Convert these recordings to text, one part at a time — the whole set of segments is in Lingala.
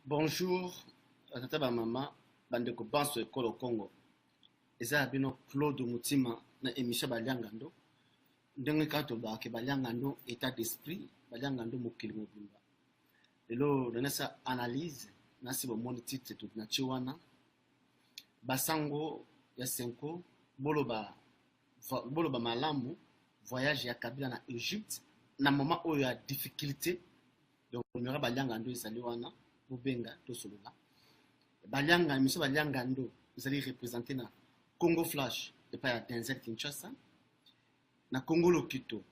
Bonjour, tata ba mama, bandeko banso ekolo Congo. Eza ya bino Claude Mutima na émission Baliangando. Ndenge kato ba ke Baliangando état d'esprit, Baliangando mokili mobimba. Lelo donesa analyse nasi bo moni titre tout na chiwana. Basango ya Senko boloba malamu voyage ya Kabila na Égypte na moment où il y a difficulté. Donc on aura Baliangando ezali wana Benga to solola Balianga monsieur Baliangando vous allez représenter na Congo Flash et pas à Denzel Kinshasa na Congo Lokito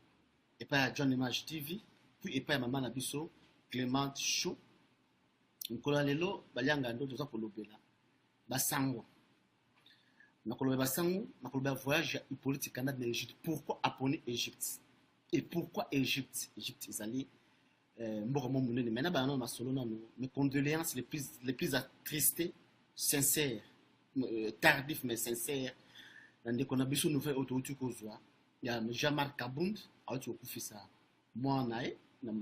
et pas à John Image TV puis et pas à Maman Nabiso Clément Chou Nkola lelo Baliangando toza kolobela basango na kolobela basango na kolobela voyage politique Canada na Égypte. Pourquoi appeler Égypte et pourquoi Égypte ezali maintenant mes condoléances les plus attristées, sincères, tardifs mais sincères. Dans des conditions nouvelles autour du Kozoa, il y a Jean-Marc Kabound, autour du Fissa, moi nae, dans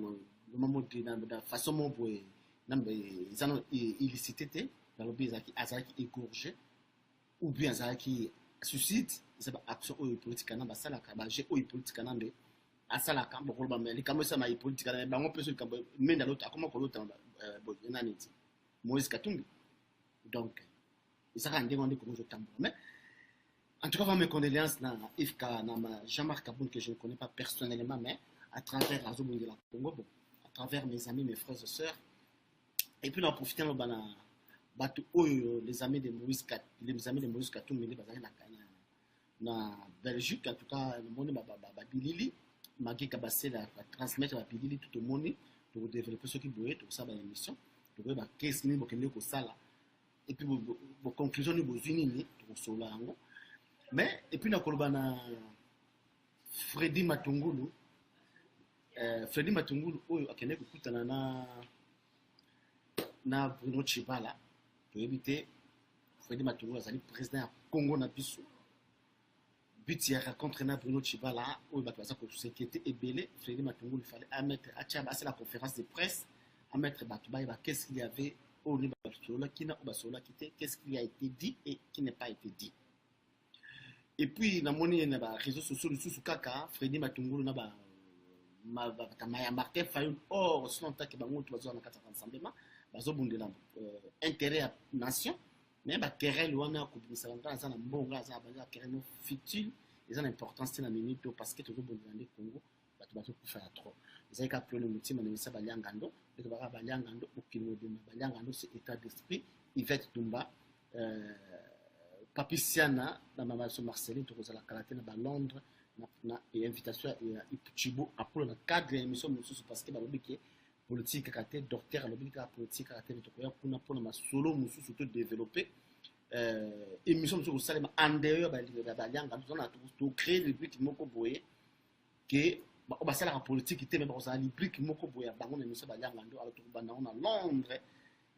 la façon mon boy, dans les années illicité, dans le pays qui égorgé, ou bien qui suicide, c'est pas action politique na basala ka ba j'ai politique na mbe asala ka bokolo ba meli kamo sa ma politique na bango peso ka menda l'autre akoma ko l'autre nani ti Moïse Katumbi. Donc ça rend on dit que je tambour. Mais en tout cas mes condoléances na Ifka na Jean-Marc Kabound que je ne connais pas personnellement, mais à travers Azo Bundela Congo, bon, à travers mes amis, mes frères et sœurs, et puis en profitant bana batu oyo les amis de Moïse Katumbi bazali na Belgique. En tout cas le monde bilili maki kabase la transmettre la bilili tout le monde pour développer ce qui boye tout ça dans l'émission pour ba qu'est-ce ni bokende ko sala et puis bo conclusion ni bozuni ni to sola ngo. Mais et puis na koloba na Freddy Matungulu oyo akende kokutana na Bruno Tshibala pour éviter Freddy Matungulu azali président ya Congo na biso. But il rencontre na Bruno Tshibala où il va passer pour s'inquiéter et belé. Freddy Matungulu il fallait mettre à Tchaba, c'est la conférence de presse à mettre Batouba, qu'est-ce qu'il y avait au niveau qui n'a pas qu'est-ce qui a été dit et qui n'est pas été dit. Et puis dans mon réseaux sociaux sous kaka Freddy Matungulu na ba Martin Fayoul or sinon tant que bango tu vas na 4 rassemblement bazo bundela intérêt à nation. Mais bah querelle ou on a coupé ça dans un bon gars ça va querelle futile ils ont l'importance c'est la minute parce que toujours bon dans le Congo bah tu vas tout faire trop ils ont capté le motif mais ça Baliangando et tu vas Baliangando au kilo de Baliangando c'est état d'esprit Yvette Tumba Papiciana dans ma maison Marceline tu vas la karaté dans Londres na et invitation et Chibo pour le cadre émission parce que bah l'objet politique caractère docteur l'objet politique caractère de quoi pour na solo musu surtout développer émission sur salem en dehors Balianga nous on a tout créer le but moko boye que ba sala la politique était mais ba ça li brique moko boye bango émission Balianga ndo alors tout bana on a Londres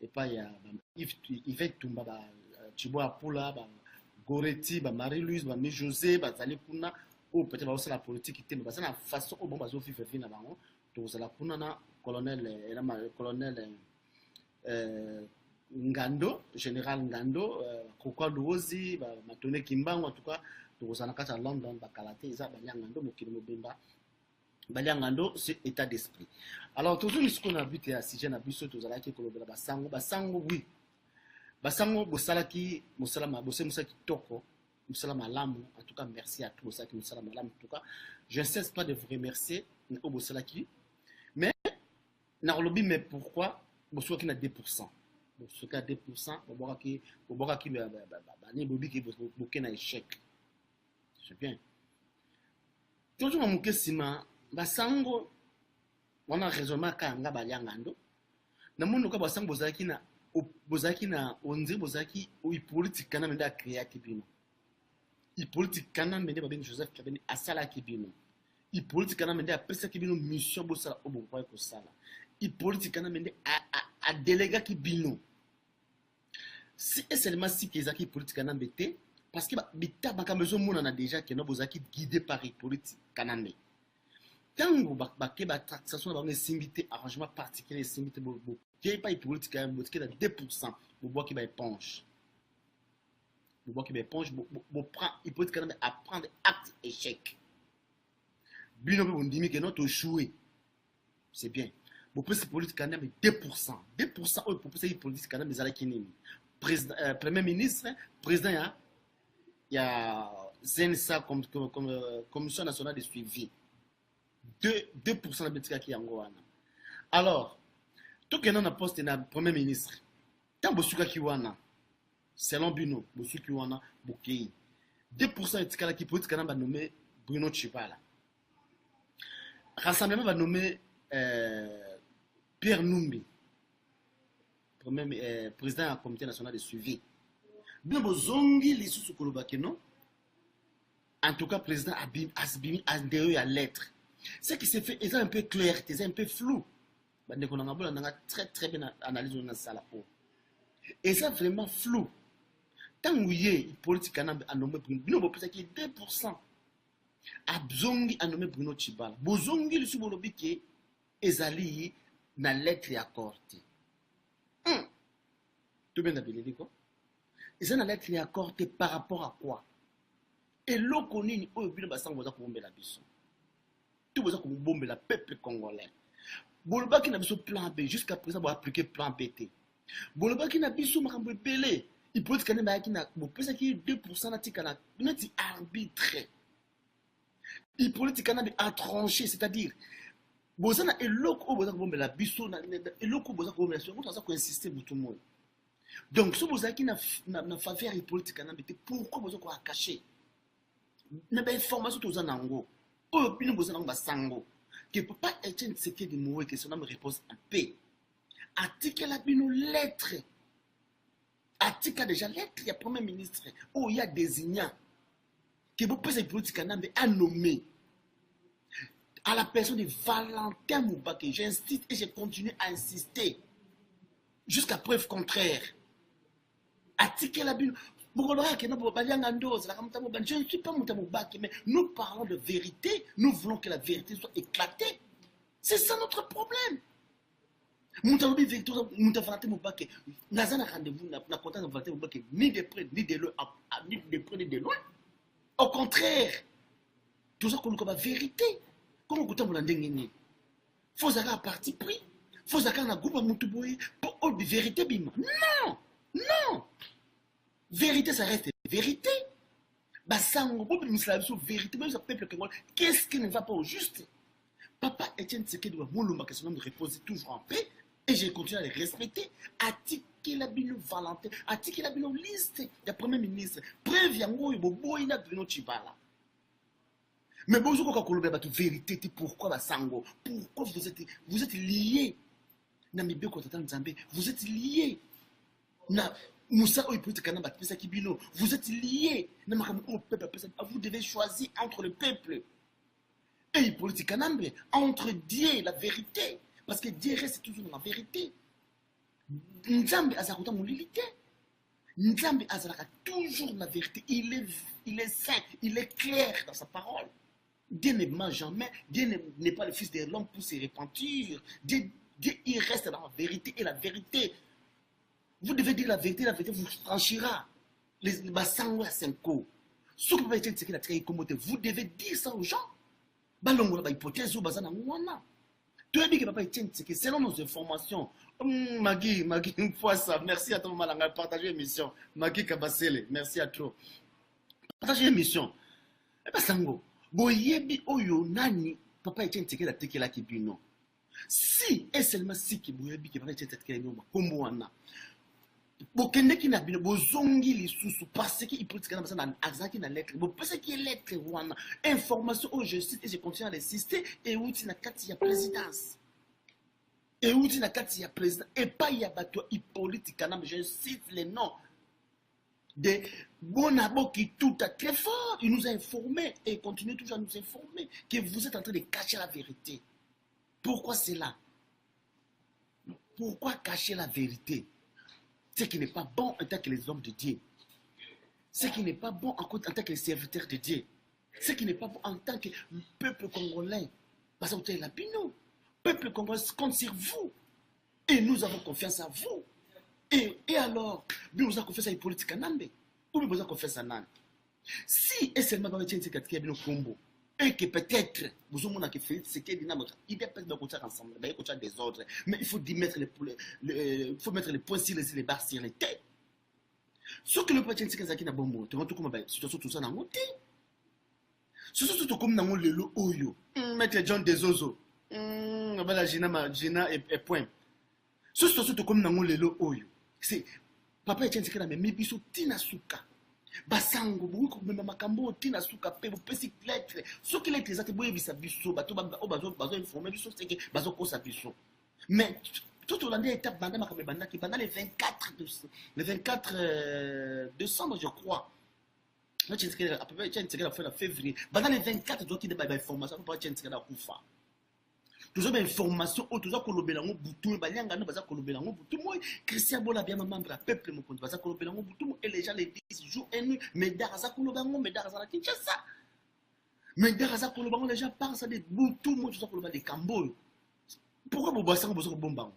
et pas il y a Yvette Tumba ba Chibo Apula ba Goretti ba Marie-Louise ba José ba zali kuna ou peut-être ba la politique était mais ça la façon au bon ba zo fife na bango to ça la kuna na colonel Ngando, général Ngando, Kokwa Luozi, Matone Kimbango, en tout cas, tout ça à London, Bakalate, Isa, Baliangando, Mokili Mobimba. Baliangando, c'est état d'esprit. Alors, toujours, ce qu'on a vu, c'est à Sijen Abisso, tout ça, qui est colobé Basango, Basango, oui. Basango, Bosalaki, Mosalama, Bosse Moussaki Toko, Moussalama Lamou, en tout cas, merci à tous, Bossaki, Moussalama Lamou, en tout cas, je ne cesse pas de vous remercier, au Bossalaki. Mais, Narlobi, mais pourquoi Bossouaki n'a 2%? Ce cas 2%, au bord qui est échec. C'est bien. Toujours mon question, Basango, on a raisonnement quand on a Baliangando. Na mon cas, Basango Bozaki na onzi Bozaki ou politique canam da créer kibino. I politique canam mende babin Joseph Kabeni asala kibino. I politique canam mende apesa kibino mission bosala obo kwa ko sala. I politique canam mende a délégué kibino. Si et seulement si Kezaki politique canam bete parce que bita baka besoin mon a déjà que no Bozaki guidé par politique canam. Tango bakeba taxation ba simbité arrangement particulier simbité qui n'est pas politique, qui est à 2%, vous voyez qui va éponge. Vous voyez qui va éponge, vous prend, il peut être apprendre acte échec. Bino, vous dites que notre jouer, c'est bien. Vous pouvez politique quand même 2%. 2%, vous pouvez politique quand même des allées qui Premier ministre, président, il y a ZENSA comme Commission nationale de suivi. 2% de politique qui est en Goana. Alors, tout le monde a posté le Premier ministre. Tant que vous avez selon Bino, vous avez 2% de politique qui peut être nommé Bruno Tchibala. Rassemblement va nommer Pierre Numbi, président du comité national de suivi. Bien, vous avez les sous non? En tout cas, le président a adhéré à l'être. Ce qui s'est fait est un peu clair, c'est un peu flou. On a très bien analysé dans ça. Et c'est vraiment flou. Tant que vous avez politique à nommer Bruno, vous avez 2%. Abzongi a nommé Bruno Tchibala. Bozongi le subolobi qui est allié dans lettre accordée. Tout bien d'abord quoi? Et ça dans lettre accordée par rapport à quoi? Et l'eau connue au but de bassin vous a bomber la bisson. Tout vous a bomber la peuple congolais. Boloba qui n'a pas plan B jusqu'à présent vous appliquer plan BT. Boloba qui n'a pas de belé. Il peut être qu'il y a qui 2% natikana nati arbitre. Il politique a tranché, c'est-à-dire, vous avez la biso, et l'autre vous avez insister pour tout le monde. Donc, si vous avez une faveur politique, pourquoi vous avez caché? Vous avez une information que vous avez en sango, qui ne peut pas être une séquelle de mourir, que son âme repose en paix. Article la bino lettre. Article déjà lettre, il y a Premier ministre, où il y a désignant. Que vous pouvez politique à nommer à la personne de Valentin Moubake. J'insiste et je continue à insister jusqu'à preuve contraire. Article la Bible. Je ne suis pas Moubake, mais nous parlons de vérité. Nous voulons que la vérité soit éclatée. C'est ça notre problème. Moutaloubi vérité, Moutavalante Moubake. Nazana rendez-vous, n'a content de Valentin Moubake, ni de près, ni de loin, ni de près, ni de loin. Au contraire, tout ça comme la vérité. Comment vous avez dit que faut avoir un parti pris, faut avoir un groupe à Moutouboui pour la vérité. Non, non. Vérité, ça reste vérité. Bassango, vérité, même le peuple congolais, qu'est-ce qui ne va pas au juste? Papa Etienne Tshisekedi doit mouluma que son homme de reposer toujours en paix et je continue à les respecter. Attiquer la bino Valentin, attiquer la bino liste du Premier ministre. Preuve yango bobo ina Bruno Tchibala. Mais bonjour quand on a vérité, pourquoi Bassango? Pourquoi vous êtes liés? Vous êtes liés. Vous êtes liés. Vous devez choisir entre le peuple et le politique entre Dieu, la vérité. Parce que Dieu reste toujours dans la vérité. Nzambe azakota mulilité. Nzambe azalaka toujours la vérité. Il est saint, il est clair dans sa parole. Dieu ne ment jamais. Dieu n'est pas le fils de l'homme pour se repentir. Dieu, il reste dans la vérité et la vérité. Vous devez dire la vérité vous franchira. Les basangwa senko. Ce que vous devez dire ça aux gens. Balongo la hypothèse ou bazana mwana. Tu as dit que papa est selon nos informations. Magui, une fois ça. Merci à toi, Malanga. Partagez l'émission. Magui Kabasele, merci à toi. Partagez l'émission. Eh bien, Sango, boyebi oyo nani, papa est la tekela kibino. Si, et seulement si ki boyebi ki papa est tekela nyoma, comme wana. Bokende ki na bino, bozongi li susu, parce que il peut être dans azaki na lettre. Bo parce que lettre wana, information au je cite et je continue à insister et outi na kati ya présidence. Et outi na kati ya président et pas ya bato Hippolyte Kanambe, je cite les noms de Bonabo qui tout a très fort, il nous a informé et continue toujours à nous informer que vous êtes en train de cacher la vérité. Pourquoi c'est là? Pourquoi cacher la vérité? Ce qui n'est pas bon en tant que les hommes de Dieu. Ce qui n'est pas bon en tant que les serviteurs de Dieu. Ce qui n'est pas bon en tant que peuple congolais. Parce que vous êtes là, le peuple congolais compte sur vous. Et nous avons confiance en vous. Et alors, nous avons confiance en la politique Kanambe. Ou nous avons confiance en Nan. Si, et seulement dans le tien, c'est qu'il y a un combo. Et que peut-être, vous avez dit que Félix Tshisekedi, il y a peut-être de ensemble, il y a des ordres. Mais il faut mettre les points sur les barres sur les têtes. Ce que le président Tshisekedi a bon mot, tu vois tout comme situation tout ça dans le thé. Ce sont tout comme dans le oyo. Maître John Dezozo. Voilà, Gina et point. Ce sont tout comme dans le oyo. C'est papa Tshisekedi a mis biso tina suka. Basango buko mema makambo tina suka pe pesi lettre. Ce que lettre ça te boye bisa biso bato bazo informer biso c'est que bazo kosa biso. Mais tout au long des étapes pendant les 24 décembre je crois. Là tu sais à peu près tu sais la fin de février. Pendant les 24 doit qu'il y ait des informations pour tu sais la kufa. Toujours des informations toujours kolobela ngo butu balianga no baza kolobela ngo butu moi Christian Bola bien membre peuple mo konti baza kolobela ngo butu et les gens les disent jour et nuit mais daraza kolobela ngo mais daraza la Kinshasa. Mais daraza kolobela ngo les gens parlent ça des butu moi toujours kolobela des Camboy. Pourquoi vous bossez besoin de bomba?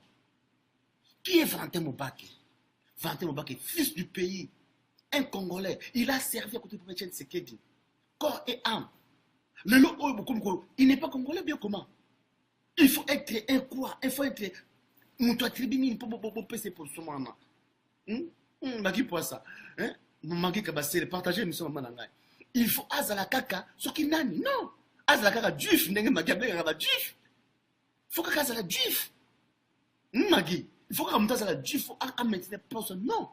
Qui est Valentin Mobake? Valentin Mobake, fils du pays, un Congolais. Il a servi à côté de Président Tshisekedi. Corps et âme. Le lot, il n'est pas Congolais, bien comment? Il faut être un quoi? Il faut être un tribune pour passer pour ce moment. Qui pour ça? Mangi Kabasele, partagez nous sommes en il faut Azala Kaka, ce qui n'a non. Azala Kaka, juif, n'est pas juif. Il faut que ça soit juif. Magui, il faut que ça soit juif. Il faut que ça soit non.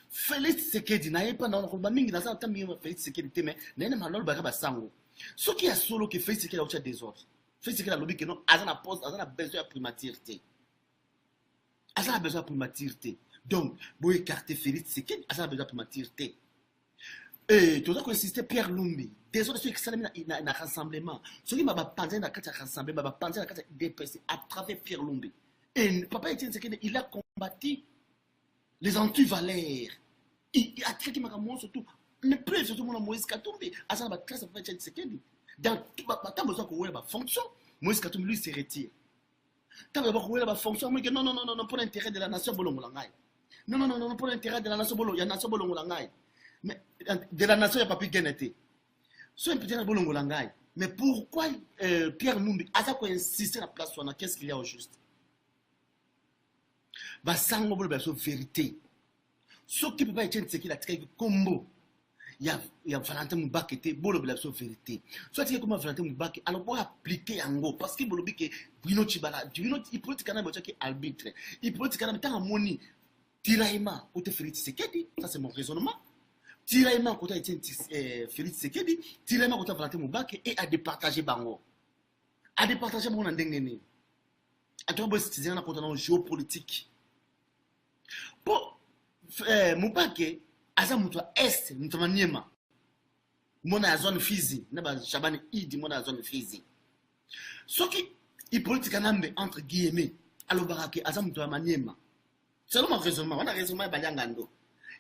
Félix Tshisekedi n'a pas dans le mingi dans un Félix Tshisekedi mais n'a pas le bagaba sango. Ce qui a solo que Félix Tshisekedi a autre des autres. Félix Tshisekedi a lobby que non, Azana poste, Azana besoin de primatirité. Azana a besoin de primatirité. Donc, vous écartez Félix Tshisekedi, Azana a besoin de primatirité. Et tout ça que c'était Pierre Lumbi. Des autres ceux qui sont dans un rassemblement. Ceux qui m'ont pensé dans un rassemblement, m'ont pensé dans un DPC à travers Pierre Lumbi. Et papa Etienne Tshisekedi, il a combattu les anti-valeurs. Il a traité ma caméra surtout. Mais plus surtout mon Moïse Katumbi. À ça, papa Etienne Tshisekedi. Dans tout le besoin qu'on ait la fonction, Moïse Katumbi lui se retire. Tant que vous avez la fonction, moi non, non, non, non, pour l'intérêt de la nation bolongolangai. Non, non, non, non, pour l'intérêt de la nation bolongolangai. Mais de la nation, il n'y a pas pu gagner. C'est un petit bolongolangai. Mais pourquoi Pierre Numbi a insisté à la place où on a qu'est-ce qu'il y a au juste? Va sans la vérité. Ce qui peut pas être c'est qu'il a très combo. Il y a Valentin Moubak qui était bon la vérité. Soit il y a comme Valentin Moubak, alors pour appliquer en gros parce qu'il veut que Bruno Chibala, il peut être qui arbitre. Il peut être quand même moni tiraillement au te Félix Tshisekedi, ça c'est mon raisonnement. Tiraillement côté Félix Tshisekedi, tiraillement côté Valentin Moubak et à départager bango. À départager mon ndengene. À toi boss citoyen na côté géopolitique. Pour Moubak aza mutu est mutu maniema. Mona zone Fizi, naba Shabani Idi mona zone Fizi. Ce qui est politique entre guillemets, alors barake aza mutu maniema. C'est mon raisonnement, on a raisonnement balangando.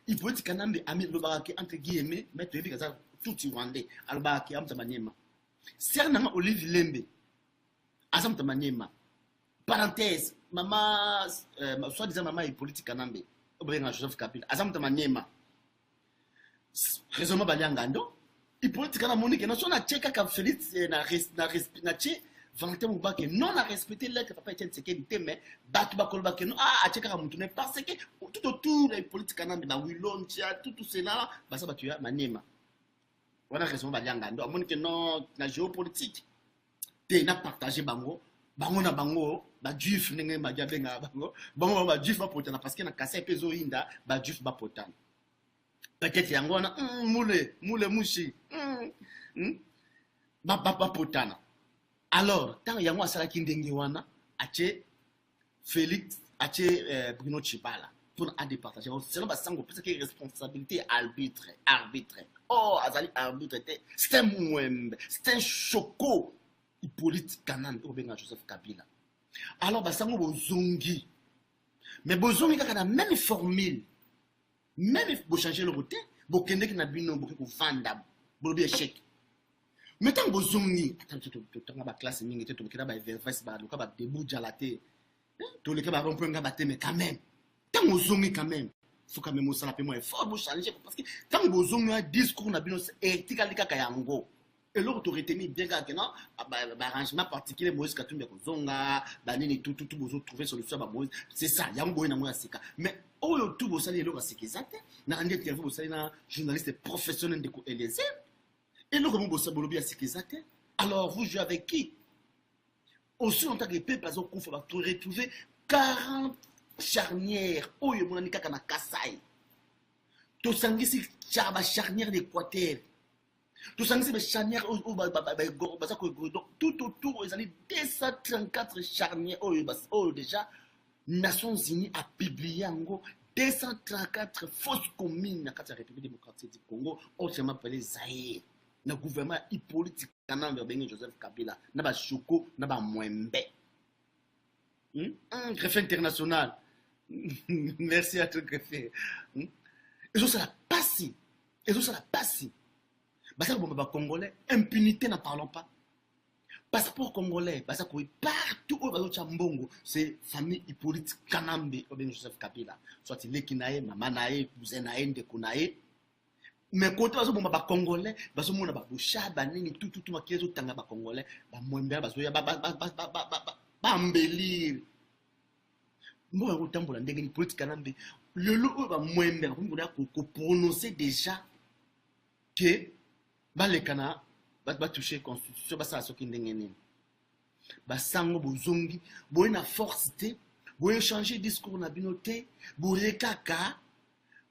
Il politique kanambe ami le barake entre guillemets, mettre les gars tout rwandais, alors barake amta maniema. Cernama Olive Lembe, aza mutu maniema. Parenthèse, maman, soit disant maman est politique kanambe, Obenga Joseph Kabila, aza mutu maniema. Raisonnement balangando. Il politique na monique na sona cheka ka Félix na che Valentin Moubake non a respecté l'être papa Etienne Tshisekedi mais batu bakoloba que non a cheka ka mutu parce que tout autour les politiques na Wiloncha tout cela basa batu ya manema. Voilà raisonnement balangando monique non na géopolitique te na partager bango na bango ba juif ndenge ba jabenga bango ba juif ba potana parce que na kasa pezo inda ba juif ba potana. Peut-être yango na moule mouchi ba potana. Alors tant yango asala kindenge wana ache Félix ache Bruno Chibala pour à départager c'est là basango parce que responsabilité arbitre oh azali arbitre c'est un mwembe c'est un choco Hippolyte Kanambe obenga Joseph Kabila. Alors basango bozongi mais bozongi kaka na même formule. Même si vous changez le côté, vous avez un bino, vous avez un échec. Mais tant que vous avez une classe, vous avez un début de la Tous les cas, on peut battre, mais quand même. Tant que vous quand même. Il faut quand même ça la moins fort pour changer. Parce que tant que vous avez un discours, on a bien éthique à l'ikayango. Et l'autre aurait été bien que non, arrangement particulier, Moïse Katumbi Kozonga, Banini, tout, vous trouvez solution à Moïse. C'est ça, Yango et Namoya Sika. Mais, au tout, vous savez, l'autre, c'est qu'ils ont été, vous savez, journaliste professionnel de Eliezer. Et l'autre, vous savez, bien, c'est qu'ils ont été. Alors, vous jouez avec qui? Aussi longtemps que les peuples ont retrouvé 40 charnières. Oh, il y a des na Kassai. Tu sens que charnière d'Équateur. Tu sens que charnière tout autour, ils ont 234 charnières. Oh, déjà, Nations Unies a publié en gros 234 fausses communes dans la République démocratique du Congo, autrement appelé Zaïre. Le gouvernement Hippolyte Kanambe Joseph Kabila, n'a Choko, n'a Mwembe. Greffe international. Merci à tout greffe. Et ça la passe. Et ça la passe. Parce que Congolais, impunité, n'en parlons pas. Passeport congolais, parce que partout où Chambongo, c'est famille Hippolyte Kanambe Joseph Kabila. Soit il est Kinae, Maman Nae, Cousin Nae, Ndekunae. Mais quand on a des Congolais, on a des Boucha, Banini, tout qui est autant de Congolais, Mwembe, embellir. Moi, autant pour la dégaine politique Kanambe, le lot va Mwembe, on prononcer déjà que les Kana va toucher la constitution, va ça, ce qui est ndengene. Sango, Bozongi, na force, changer discours na binoté, kaka.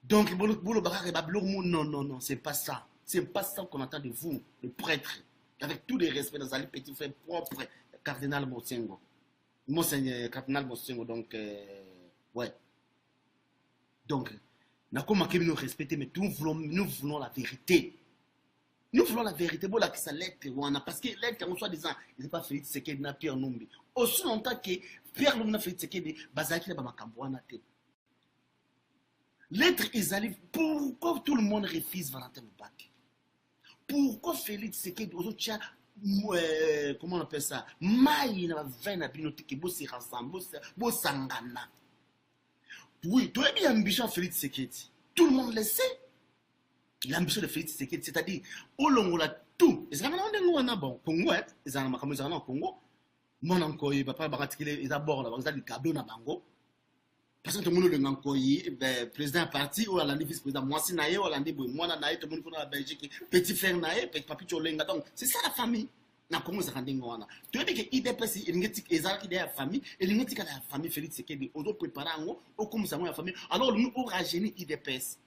Donc, non, c'est pas ça. C'est pas ça qu'on attend de vous, le prêtre. Avec tous les respects dans les petits frères propres, cardinal Monseigneur. Monseigneur, cardinal Monseigneur, donc, ouais. Donc, nous respecter, mais nous voulons la vérité. Nous voulons la vérité. Bon, là, que ça lettre, parce que lettre, on soit disant, il n'est pas Félix Tshisekedi, n'a Pierre Numbi. Aussi longtemps que Pierre Numbi n'a Félix Tshisekedi, Bazaki n'a pas Makamboana. Lettre Isali, pourquoi tout le monde refuse Valentin Moubaké? Pourquoi Félix Tshisekedi, comment on appelle ça? Maï na vena binotique, bo se rassemble, bo sangana. Oui, tu as bien l'ambition de Félix Tshisekedi. Tout le monde le sait. L'ambition de Félix Tshisekedi, c'est-à-dire, au long de tout. Et c'est quand même un bon Congo, ils ont un Congo. Mon encore, papa, il d'abord, il a dit cadeau na bango. Parce que tout le monde le président parti ou la vice-président moi si naé ou la moi naé tout le monde la Belgique petit frère naé petit papi cholenga donc c'est ça la famille na Congo ça rendingo wana tu dis que IDPS il ngeti ezalaki de la famille il ngeti ka la famille Félix Tshisekedi ozo préparer ngo au comme ça la famille alors nous au rajeuni IDPS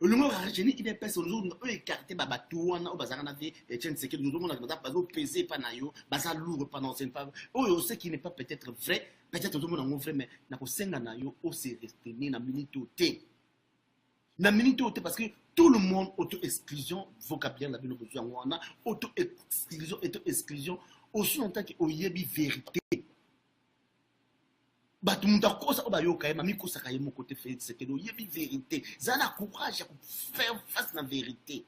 le mot rajeuni IDPS nous eux écarter babatu wana au bazara na vie Etienne Tshisekedi nous on a bazo peser pas na yo baza lourd pas non c'est pas oh ce qui n'est pas peut-être vrai. Peut-être que tout le monde a mais na kosenga na yo aussi rester na minute na minute parce que tout le monde auto-exclusion vocabulaire la besoin wana auto-exclusion aussi longtemps que oyebi vérité tout le monde a cosa obayoka mami kosa ka yemo côté fait c'est que oyebi vérité zana courage à faire face à la vérité.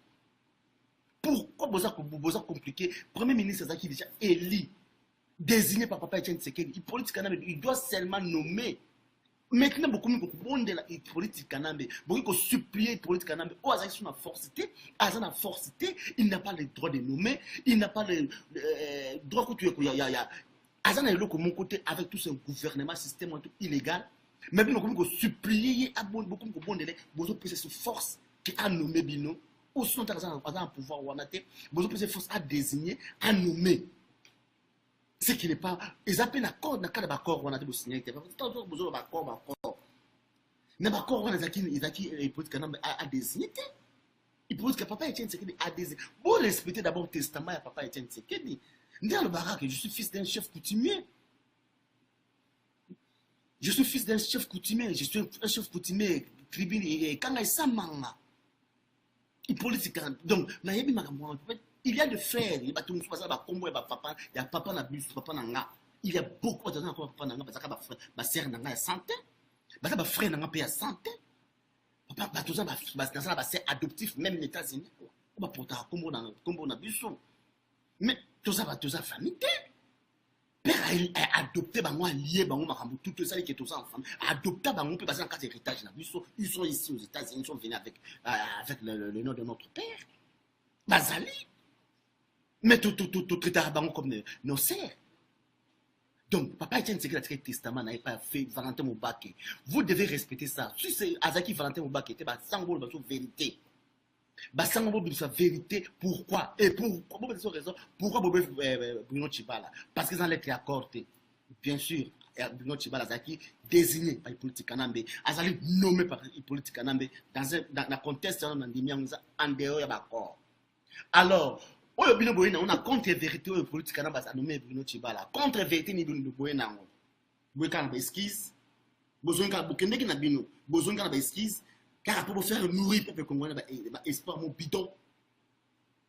Pourquoi besoin compliqué premier ministre Zaki déjà élu désigné par Papa Etienne Tshisekedi, Hippolyte Kanambe, il doit seulement nommer. Maintenant, beaucoup de la Hippolyte Kanambe, beaucoup supplier Hippolyte Kanambe, oh, Azak sur la forcité, il n'a pas le droit de nommer, il n'a pas le droit que tu es, Azan est là de mon côté avec tout ce gouvernement, système illégal, mais beaucoup supplier, beaucoup de beaucoup de force qui a nommé Bino, ou sinon, Azan a un pouvoir ou en a été, beaucoup de force à désigner, à nommer. Ce qui n'est pas. Ils appellent l'accord, dans le cas de l'accord, on a dit signer. Parce que tant que vous avez l'accord. Mais l'accord, on a dit qu'il a désigné. Il peut dire que Papa Etienne Tshisekedi a désigné. Vous respectez d'abord le testament de Papa Etienne Tshisekedi. Dans le baraque, je suis fils d'un chef coutumier. Je suis fils d'un chef coutumier. Je suis un chef coutumier. Tribune et Kanga Samanga. Il politique. Donc, il y a des frères, il y a tout le monde, il y a papa na bus, papa na nga. Il y a beaucoup de gens qui ont papa na nga, parce que ma sœur na nga est santé, parce que ma frère na nga est santé. Papa, tout ça, c'est adoptif, même les États-Unis. On va porter un combo na bus. Mais tout ça, famille. père a adopté bango allié bango makambo tout ça qui est tous ensemble adopté bango peut passer en cas d'héritage ils sont ici aux États-Unis, ils sont venus avec le nom de notre père bazali mais tout traité bango comme nos sœurs. Donc papa Etienne Tshisekedi a testament n'a pas fait Valentin Mubake. Vous devez respecter ça. Si c'est Azaki Valentin Mubake était sango la vérité. Basango la vérité pourquoi et pourquoi raison pourquoi Bruno Tshibala parce qu'ils ont lettre accordée. Bien sûr Bruno Tshibala Azaki désigné par Hippolyte Kanambe, Azali nommé par Hippolyte Kanambe dans un contexte en dehors de l'accord. Alors on a contre-vérité au politique Kanambe a nommé Bruno Tshibala. Contre-vérité ni Bruno Boyena. Boyena na esquisse. Besoin ka bokende na bino. Besoin ka na esquisse car pour faire nourrir peuple congolais espoir mon bidon.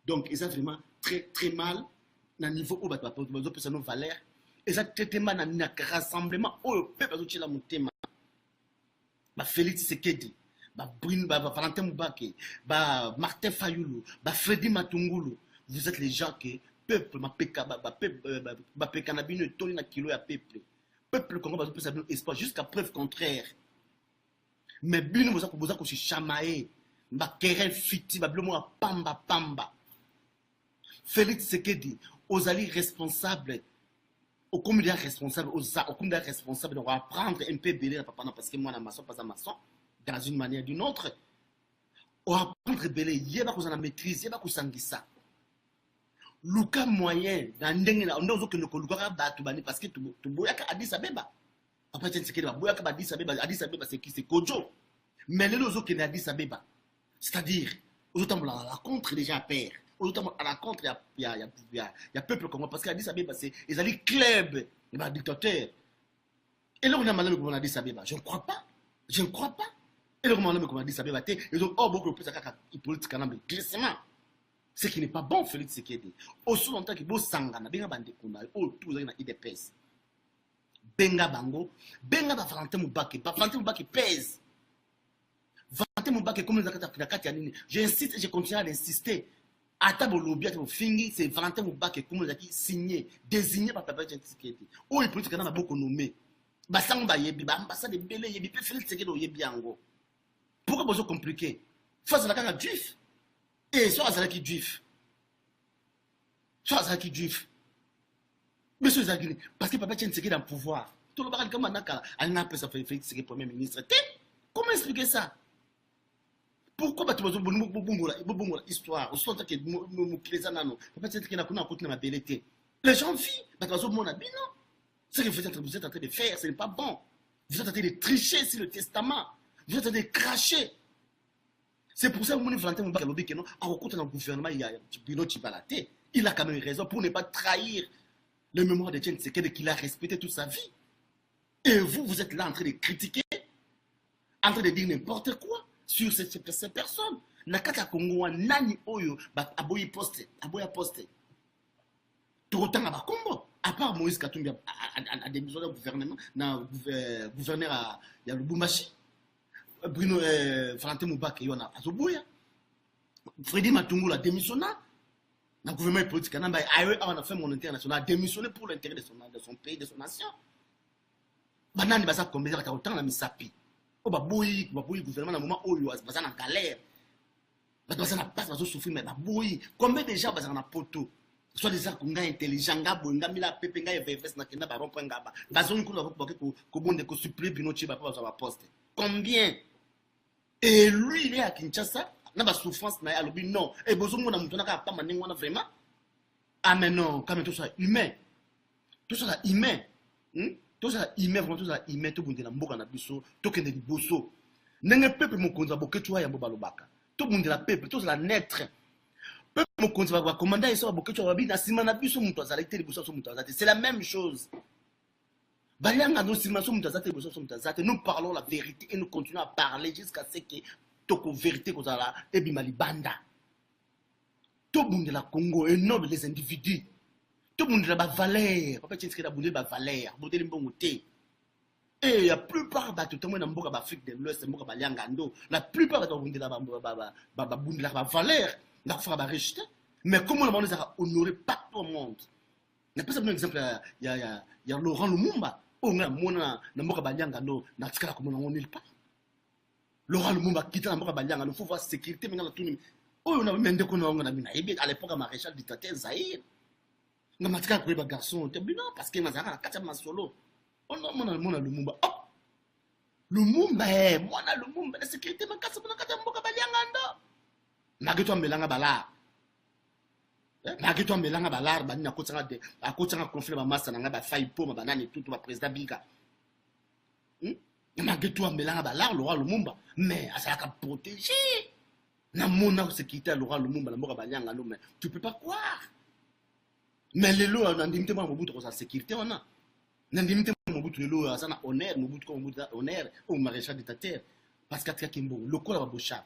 Donc ils sont vraiment très mal na niveau où bato pesa no valeur. Et ça très mal na rassemblement au peuple zo tshela motema. Ba Félix Tshisekedi, ba Valentin Mubake, ba Martin Fayulu, ba Freddy Matungulu. Vous êtes les gens que peuple m'a pécanabine toni na kilo ya peuple. Peuple Congo peut savoir espoir jusqu'à preuve contraire. Mais bino boza ko se chamaer, ba querelle fiti ba blomo pamba. Félix Tshisekedi, ozali responsable au comédien responsable au comédien responsable de apprendre un peu belé papa parce que moi na maçon pas un maçon dans une manière d'une autre. On apprendre belé yeba ko na maîtrise yeba ko sangisa. Luka moyen na ndenge na ndo zo ko luka ba to bani parce que to boyaka Addis Abeba papa Tshisekedi ba boyaka ba Addis Abeba c'est qui c'est Kojo mais les zo ke na Addis Abeba c'est-à-dire aux autant la contre déjà père aux autant à la contre il y a peuple comme parce que Addis Abeba c'est ils allaient club et ba dictateur et là on a malheur comme Addis Abeba je ne crois pas et là on a malheur comme Addis Abeba ils ont beaucoup plus à Hippolyte Kanambe glissement. Ce qui n'est pas bon, Félix Tshisekedi. Aussi longtemps que vous sangana, benga bande kuna, tout ça na IDPS. Benga bango, benga ba Valentin Mubake pèse. Valentin Mubake comme les akata yanini. J'insiste, je continue à l'insister. Atabo lobby, atabo fingi, c'est Valentin Mubake comme les akata signé, désigné par Papa Tshisekedi. Oh, il politique na beaucoup nommé. Basango ba yebi, ba ambassade belé yebi, pe Félix Tshisekedi o yebi ango. Pourquoi besoin compliqué? Face à la carte juif. Et soit Azalaki juif. Monsieur Zagini, parce que Papa Tshisekedi dans le pouvoir. Tout le monde comme Anaka, Alina peut s'appeler Félix Tshisekedi Premier ministre. Comment expliquer ça? Pourquoi tu as une histoire? Au sens que Papa Tshisekedi n'a pas de ma bellité. Les gens vivent, ce que vous êtes en train de faire, ce n'est pas bon. Vous êtes en train de tricher sur le testament. Vous êtes en train de cracher. C'est pour ça que mon Valentin Mubake lobby que non, à rencontre dans le gouvernement, il y a Bruno Tshibala. Il a quand même raison pour ne pas trahir le mémoire de Etienne Tshisekedi qu'il a respecté toute sa vie. Et vous êtes là en train de critiquer, en train de dire n'importe quoi sur ces personnes. Nakata Kongo nani oyo aboyi poste. Tout autant à Bakombo. À part Moïse Katumbi a démissionné au gouvernement, gouverneur à Lubumbashi. Bruno Valentin Mubake yona azoboya Freddy Matungulu a démissionné dans le gouvernement politique on a fait mon international a démissionné pour l'intérêt de son pays de son nation banani baza combien de temps na misapi o baboyi gouvernement na moment oyo baza na galère baza na passe bazo souffrir mais baboyi combien de gens baza na poto soit des gens nga intelligent nga bonga mila pepe nga evfs na kenda ba rompo ngaba bazo nkulu ko bonde ko supplier Bruno Tshibala pour avoir poste combien. Et lui, il est à Kinshasa, il a souffrance, non. Et besoin de pas vraiment. Ah, mais non, quand même, tout ça humain. Tout ça humain. Tout ça humain, vraiment, tout ça humain, tout le monde est dans le biso, tout le monde est dans le bosso. N'est-ce pas peuple, mon conza, que tu as, Yabobalobaka. Tout le monde est la peuple, tout ça naître. Peuple, mon conza, va commander, il sera beaucoup de choses, c'est la même chose. Nous parlons la vérité et nous continuons à parler jusqu'à ce que la vérité soit là et bimalibanda. Tout le monde de la Congo est noble les individus. Tout le monde a la valeur. Papa Tshisekedi a la valeur. Et la plupart de tout le monde dans l'Afrique de l'Ouest, la plupart de la valeur, la rejeter. Mais comment on les a honoré partout au monde? n'a pas un exemple il y a Laurent Lumumba on a mona na mboka balianga no na tikala ko mona on nulle part Laurent Lumumba quitte na mboka balianga no faut voir sécurité mais na tuni on a mende ko na ngona bina ebi à l'époque maréchal dictateur Zaïre na matika ko ba garçon te bino parce que mazaka na kata masolo on a mona Lumumba oh Lumumba mona Lumumba la sécurité makasa mona kata mboka balianga ndo mageto melanga bala mageto melanga balar bani na kotanga de akotanga conflit ba massa na ba fai po ma banane tout ba président Biga mageto melanga balar le roi Lumumba mais asaka protéger na mona sécurité le roi Lumumba na mboka balianga no mais tu peux pas croire mais les lois na ndimite ba mobutu ko sa sécurité on a na ndimite mobutu les lois ça na honneur mobutu ko mobutu honneur au maréchal dictateur parce que Kimbo le ko la bocha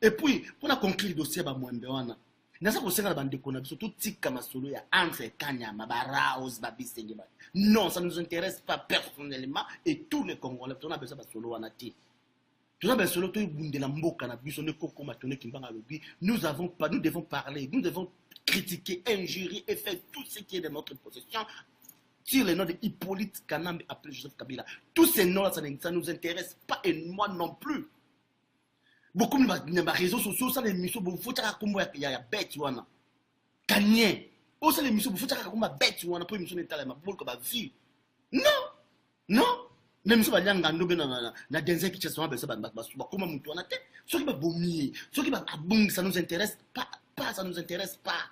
et puis pour la conclure dossier ba mwembe wana nasa kosenga na bandeko na biso totika masolo ya entre Kanyama Baraos Babisenge ba non ça ne nous intéresse pas personnellement et tous les Congolais on a besoin de solo wana ti tout ça solo to bundela mboka na biso ne koko matone kimbanga lobi nous devons parler nous devons critiquer injurier et faire tout ce qui est de notre possession sur les noms de Hippolyte Kanambe appelé Joseph Kabila tous ces noms là ça ne nous intéresse pas et moi non plus. Beaucoup de réseaux sociaux, ça les missions, il faut que y a bête, wana. Kanye. Oh, ça les missions, il faut que y a bête, wana, pour émission d'état, ma boule, comme vie. Non, non. Les missions, il y a un gando, na denzel qui chasse, comment mon tour, tête. Ceux qui va vomir, ceux qui va abong, ça nous intéresse pas, ça nous intéresse pas.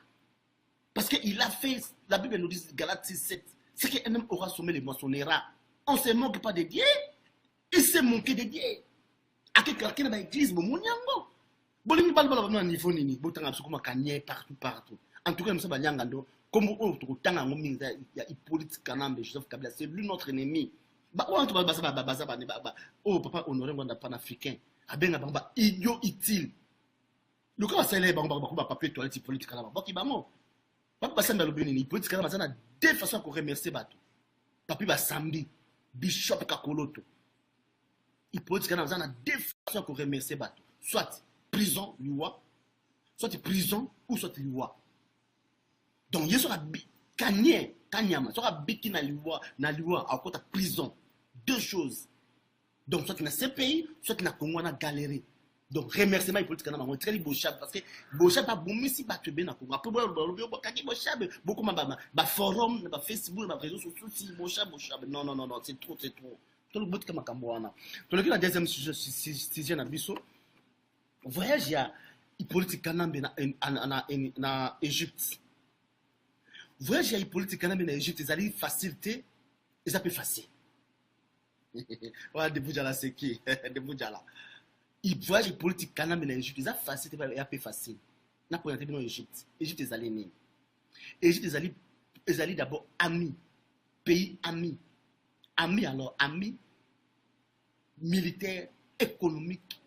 Parce qu'il a fait, la Bible nous dit, Galates 6:7, c'est qu'un homme aura sommé les moissonnera. On ne se moque pas de Dieu, il s'est moqué de Dieu. Ake quelqu'un dans l'église bon munyango bolingi balbala ba niveau nini botanga biso kuma kanye partout en tout cas nous sommes nyangando comme on tanga ngomi ya Hippolyte Kanambe Joseph Kabila c'est lui notre ennemi ba on to ba oh papa honoré nganda panafricain abenga bamba idiot utile le quoi c'est les bamba ba papier toilette Hippolyte Kanambe ba ki bango papa basanda lo benini Hippolyte Kanambe ça deux façons qu'on remercier bato papi ba samedi bishop Kakoloto Hippolyte Kanambe a deux façons pour remercier bateau. Soit prison, loi, soit prison ou soit loi. Donc, il y a Kanyama, soit biki na loi, à côté de prison. Deux choses. Donc, soit na CPI, soit na Congo na galerie. Donc, remerciement Hippolyte Kanambe, on très beau chab parce que beau chab a boumé si battu bien na Congo. Après, beaucoup ma forum, ma Facebook, ma réseaux sociaux, si beau chab, non, c'est trop. Tout le bout de Makamboana. Tout le deuxième sujet na biso. Voyage ya Hippolyte Kanambe na Égypte. Voyage ya Hippolyte Kanambe na Égypte, ils allaient faciliter, ils appellent facile. Ouais, de Boudjala c'est qui? De Boudjala. Il voyage Hippolyte Kanambe na Égypte, ils allaient faciliter, ils appellent facile. Na pour entrer dans Égypte. Égypte ils allaient né. Égypte ils allaient d'abord amis, pays amis. Amis militaires, économiques,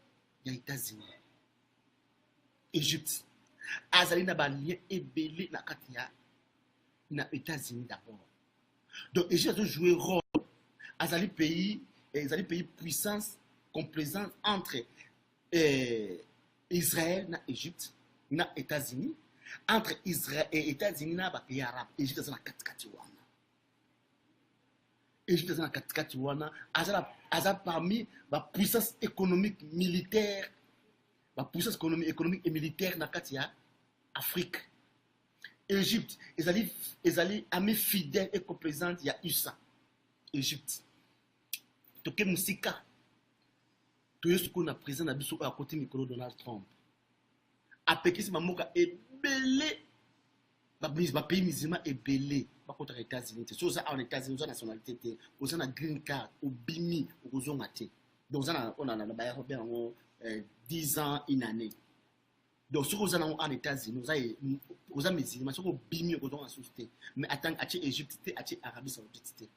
il y a États-Unis. Égypte. Azali n'a pas lien ébélé na katia na États-Unis d'abord. Donc Égypte a joué rôle. Azali pays puissance, complaisance entre Israël na Égypte na États-Unis. Entre Israël et États-Unis na pays arabe. Égypte a na katikati wana. Égypte dans la katikati wana aza parmi la puissance économique militaire la puissance économique et militaire na kati ya Afrique. Égypte ils allaient amis fidèles et complaisants ya USA. Égypte toke musika toyesu ko na président na biso à côté micro Donald Trump apekisi mamoka ebele ba pays musulman ebele contre les États-Unis. C'est ça en États-Unis, on a nationalité, on a green card, on bimi, on a donc on a 10 ans, une année. Donc si on a en États-Unis, on a musulman, on bimi, on a société. Mais attends, à Égypte, à Arabie Saoudite.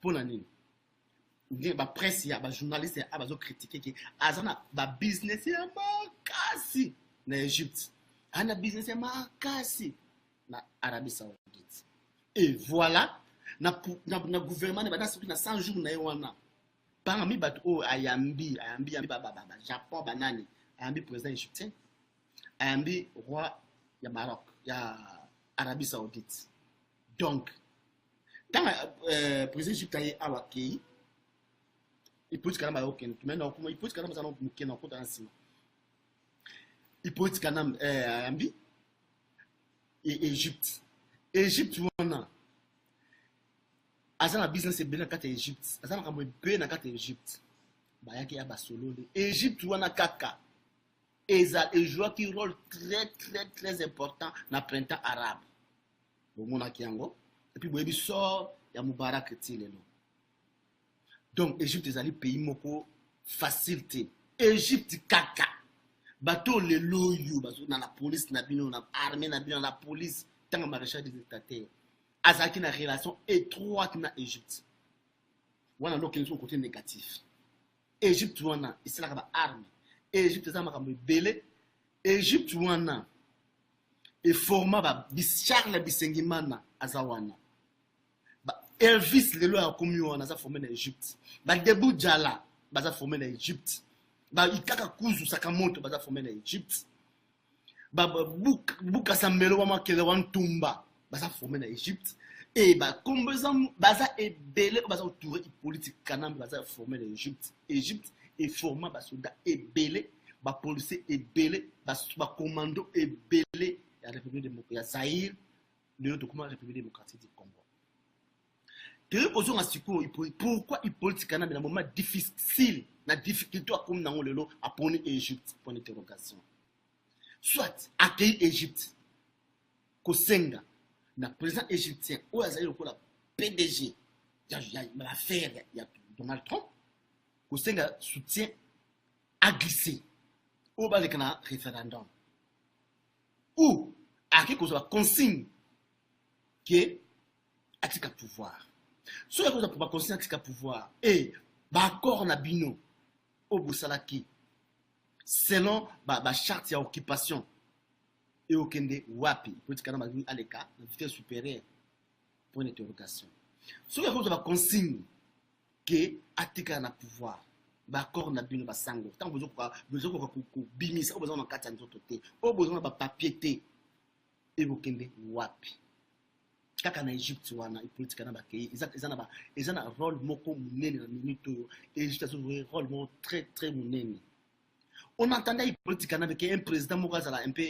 Pour l'année. La presse, il y a des journalistes qui ont critiqué que le business est marqué en Égypte. Le business est marqué na Arabie Saoudite. Et voilà, na gouvernement na 100 jours na wana. Parmi bato ayambi Japon banani, ayambi président égyptien, ayambi roi ya Maroc, ya Arabie Saoudite. Donc, quand le président égyptien a accueilli, il peut dire qu'il y a il peut dire qu'il y a il peut dire qu'il y a et Égypte. Égypte, on a. Azana business est bien dans Égypte. Azana comme bien dans Égypte. Bah y'a qui a basolo. Égypte, on a kaka. Et joue un rôle très important dans le printemps arabe. Bon, on a Kiango. Et puis, il sort, il y a Moubarak. Donc, Égypte est un pays moko facilité. Égypte, kaka. Bateau, les loyaux, dans la police, dans l'armée, dans la police, dans le maréchal des dictateurs. Azaki a une relation étroite avec l'Égypte. On a un côté négatif. Égypte, on a, c'est la arme. Égypte, ça m'a belé. Égypte, on a, et format, Charles Bissengimana, Azawana. Elvis, le loi a commis, on a formé l'Égypte. Debou Djala, baza formé l'Égypte. Ikaka Kuzu Sakamoto, baza formé l'Égypte. Buka Samelo, Wama Kelewan Tumba, baza formé l'Égypte. Et comme baza est belé, baza autour politique canam, baza formé l'Égypte. Égypte est formé, soldat est belé, policier est belé, commando est belé. La République démocratique, il y a Zaïre, le document de la République démocratique du Congo. Pourquoi il politique dans un moment difficile, la difficulté comme dans le lot à prendre l'Égypte pour une interrogation. Soit accueillir l'Égypte, Kosenga, le président égyptien, ou le PDG, il y a l'affaire, il y a Donald Trump, Kosenga soutient à glisser au bas de référendum. Ou à quelque chose consigne qui est à pouvoir. Si on a pour consigne à pouvoir et d'accord na bino au Boussalaki selon la charte ya occupation et au Kende wapi politique na à l'écart la vitesse supérieure pour une interrogation. Si on a consigne qui atika na pouvoir d'accord na bino basango tant besoin ko bimisa au besoin na kata nzoto te au besoin ba papier te et au Kende wapi kaka na Égypte wana politique na bakei ils ont un rôle moko munene na minute et Égypte a joué un rôle moko très munene. On entendait politique na avec un président Morazala un peu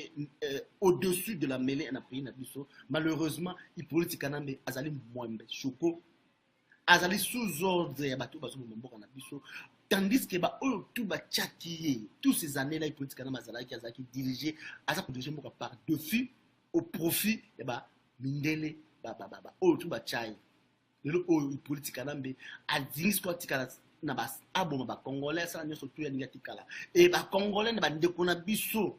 au-dessus de la mêlée na pays na biso. Malheureusement il politique na mais azali mwembe choko azali sous ordre ya bato baso mboka na biso tandis que tout ba tchakiye tous ces années là il politique na mazala qui azaki diriger asa ko diriger mboka par défi au profit ya mindele tout ba chai le politique nambe adins ko tikala na bas aboma ba congolais ça nyoso tout ya tikala et ba congolais na ba ndeko na biso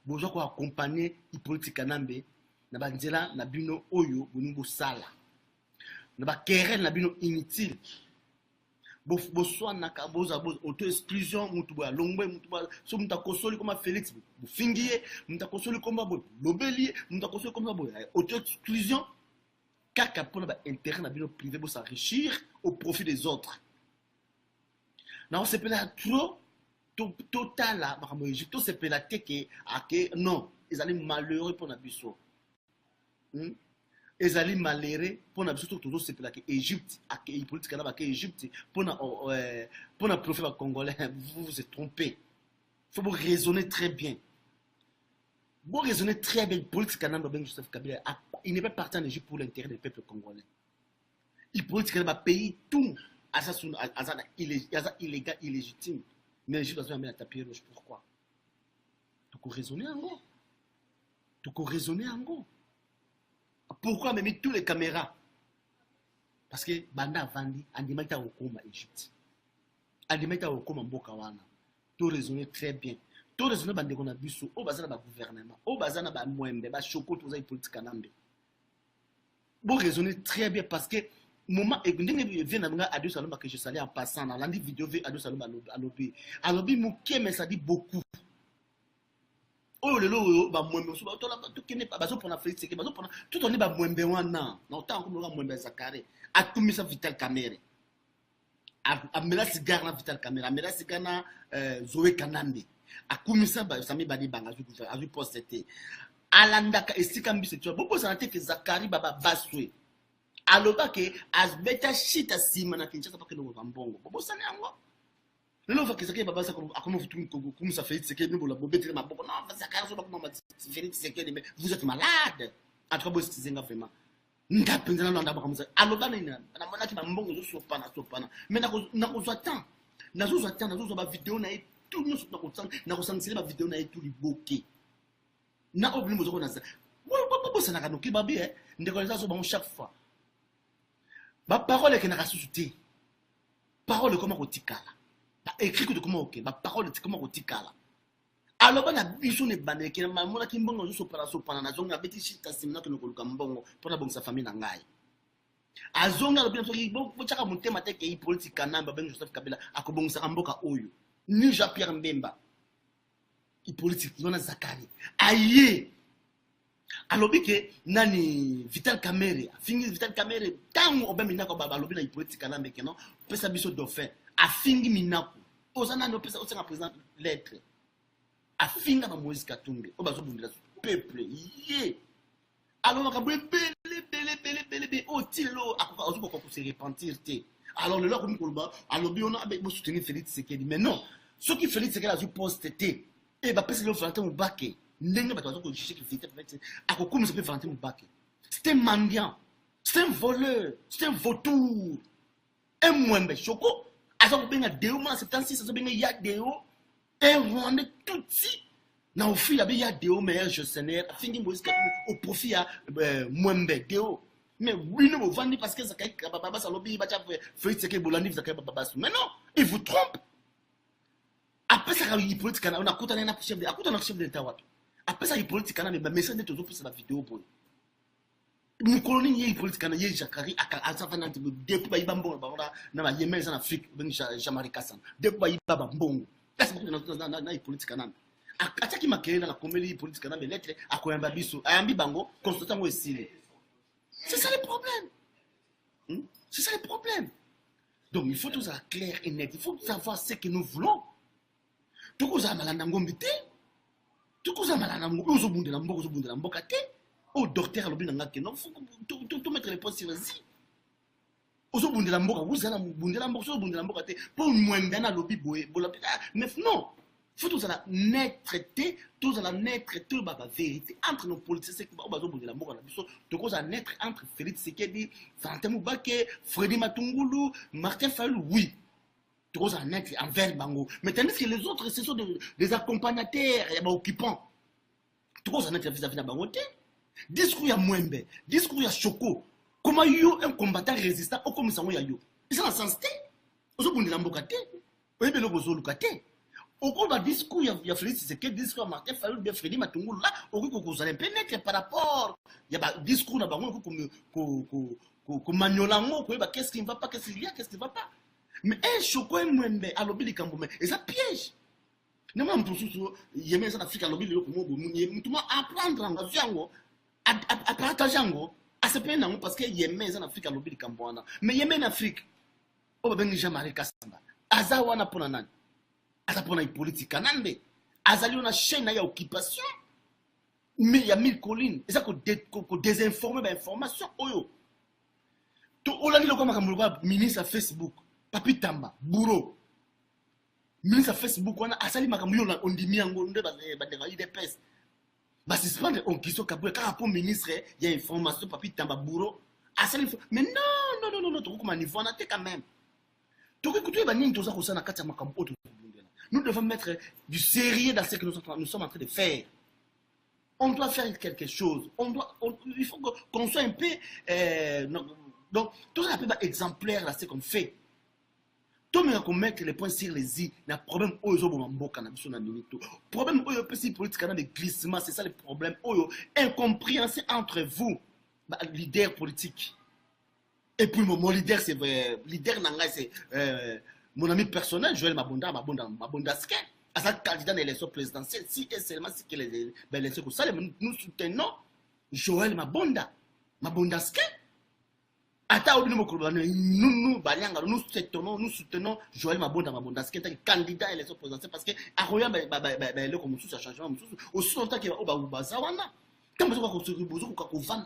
bozo ko accompagner politique nambe na ba nzela na bino oyo boningo sala na ba querelle na bino inutile boswana ka boza auto exclusion mutu ba longwe mutu ba so muta kosoli comme Félix bufingiye muta kosoli comme Lobelier muta kosoli comme auto exclusion kaka pour intérêt na bino privé pour s'enrichir au profit des autres. Non, c'est pas trop total là, tout c'est pas la que non, ils allaient malheureux pour na biso. Ils allaient malheureux pour na biso tout c'est pas que Égypte a que politique là que Égypte pour na profit congolais, vous vous êtes trompé. Faut vous raisonner très bien. Vous raisonnez très bien politique là ben Joseph Kabila. Il n'est pas parti en Égypte pour l'intérêt du peuple congolais. Il politique là payer tout à ça illégal illégitime. Mais l'Égypte doit mettre la tapis rouge. Pourquoi? Tu peux raisonner en gros. Tu peux raisonner en gros. Pourquoi même tous les caméras? Parce que Banda Vandi andimata okoma Égypte. Andimata okoma mboka wana. Tu raisonner très bien. Tout raisonner bande qu'on a vu sur au bazana ba gouvernement, au bazana ba mwembe, ba choko tout ça politique kanambe. Bon raisonner très bien parce que moment et ndenge vient na nga Adieu Salomba que je salue en passant dans la vidéo ve Adieu Salomba alobi. Alobi muke mais ça dit beaucoup. Oh le lo ba mwembe so ba to la to kene ba so pona Félix que ba so pona tout on est ba mwembe wana. Na autant comme le mwembe Zakare. Atumisa Vital Kamerhe. Amela cigare na Vital Kamerhe, amela cigare na Zoé Kanambe. A commissaire Sami Badi Banga, a vu posté. alandaka esika mbiso tu bobo sana te que Zakari baba baswe aloba ke asbeta shita sima na Kinshasa pake no mbongo bobo sana yango lelo va que Zakari baba sa comme vous comme ça fait c'est que nous la bobete ma bobo non Zakari so ba comme Félix Tshisekedi mais vous êtes malade en tout cas bosi zenga vraiment ndapenzana na ndaba comme ça aloba na mona ki ba mbongo zo sopana mais na ko attend nazo ba vidéo na tout nous na ko sanctionner ba vidéo na tout liboké na obli mozoko na ça bobo sana ka no ki babi ndeko les so ba chaque fois ba parole que na rasusuté parole comment kotikala ba écrit que comment OK ba parole comment kotikala alors ba na biso ne baneke na mona ki mbongo zo sopana na zonga beti shita simna to nokoluka mbongo pona bongisa famille na ngai azonga lo bien soki bo chaka mutema te ke politique namba ben Joseph Kabila akobongisa mboka oyo ni Jean Pierre Mbemba politique zona Zakari aye alobi ke nani Vital Kamerhe afingi Vital Kamerhe tango obe minako baba alobi na politique namba ke non pesa biso dauphin afingi minako ozana no pesa osenga président lettre afinga ba Moïse Katumbi obazo bundela peuple ye alors ka bele o tilo akozo ko se repentir te alors le loko mikoloba alobi ona avec mo soutenir Félix Tshisekedi mais non ce qui Félix Tshisekedi a dû poster te et bah pesa le Valentin Mubake ndenge bato ko juger que Félix akoko mu se Valentin Mubake c'est un mendiant c'est un voleur c'est un vautour un mwembe choko azo benga deo ma 76 azo benga ya deo un Rwandais tout si na ofi la be ya deo meilleur gestionnaire fingi Moïse Katumbi au profit à mwembe deo mais oui nous vendre parce que Zakari baba sa lobby ba cha Félix Tshisekedi bolandi Zakari baba mais non il vous trompe après ça il politique on a coûté na chef de l'état wapi après ça il politique na mais message de toujours pour la vidéo boy nous colonie il politique na ye Zakari aka ça va na depuis ba ibambo ba na ba Yemen en Afrique ben Jean-Marie Kassan depuis ba ibaba mbongo est-ce que na il politique na ataki makele na komeli politique na mais lettre akoyamba biso ayambi bango consultant ngo esile c'est ça le problème c'est ça le problème donc il faut tout ça clair et net il faut savoir ce que nous voulons tout ko za malanda ngombi te tout ko za malanda ngombi ozobundela mboka te au docteur lobi na ngake non faut tout mettre les points sur les i ozobundela mboka uzana bundela mboka ozobundela mboka te pour mwenda na lobi boye bola mais non faut tout ça net traité tout ça net traité la vérité entre nos politiciens c'est que bazo bundela mboka na biso tout ko za net entre Félix Tshisekedi Valentin Mubake Freddy Matungulu Martin Fayulu oui tout ça net envers bango mais tandis que les autres ce sont des accompagnateurs et occupants tout ça net vis-à-vis na bango te discours ya Mwembe discours ya Choko comment yo un combattant résistant au comme sango ya yo ils sont en sens te ozo bundela mboka te oyebe lo bozo luka te au cours du discours ya Félix Tshisekedi discours ya Martin Fayulu bien Freddy Matungulu là au cours ko pénétrer par rapport ya ba discours na bango ko manyolango ko ba qu'est-ce qui ne va pas qu'est-ce qui ne va pas mais un Choko Mwembe alobi likambo mais et ça piège ne ma mpususu yeme ça Afrique alobi le ko mo mutuma apprendre en yango à partager yango à se plaindre parce que yeme ça Afrique alobi likambo wana mais yeme en Afrique o ba bengi Jean-Marie Kasamba azawa na pona nani ata pona politique kanande azali na chaîne ya occupation mais ya mille collines et ça ko désinformer ba information oyo to olandi lokoma makambo ministre Facebook Papi Tamba Bouro ministre Facebook wana asali makambo yo na ondimi yango nde ba de IDPS ba suspendre on kiso kabwe ka pour ministre ya information Papi Tamba Bouro asali mais non to ko niveau na te quand même to ko kutu ba nini to za ko sana kata makambo oto. Nous devons mettre du sérieux dans ce que nous sommes en train de faire. On doit faire quelque chose. Il faut qu'on soit un peu... donc, tout ça un peu exemplaire là, ce qu'on fait. Tout le monde qu'on mette les points sur les i, il y a un problème. Problème, si politique, il y a des glissements, c'est ça le problème. Incompréhension entre vous, leader politique. Et puis, mon leader, c'est leader Nanga, c'est... mon ami personnel, Joël Mabondaske, à sa candidat à l'élection présidentielle, si et seulement si les élections que ça, nous soutenons Joël Mabondaske. Nous soutenons Joël Mabondaske, candidat à l'élection présidentielle, parce que Aroya, le comme ça changement, aussi longtemps qu'il va au Bazawana. Tant que vous avez vendre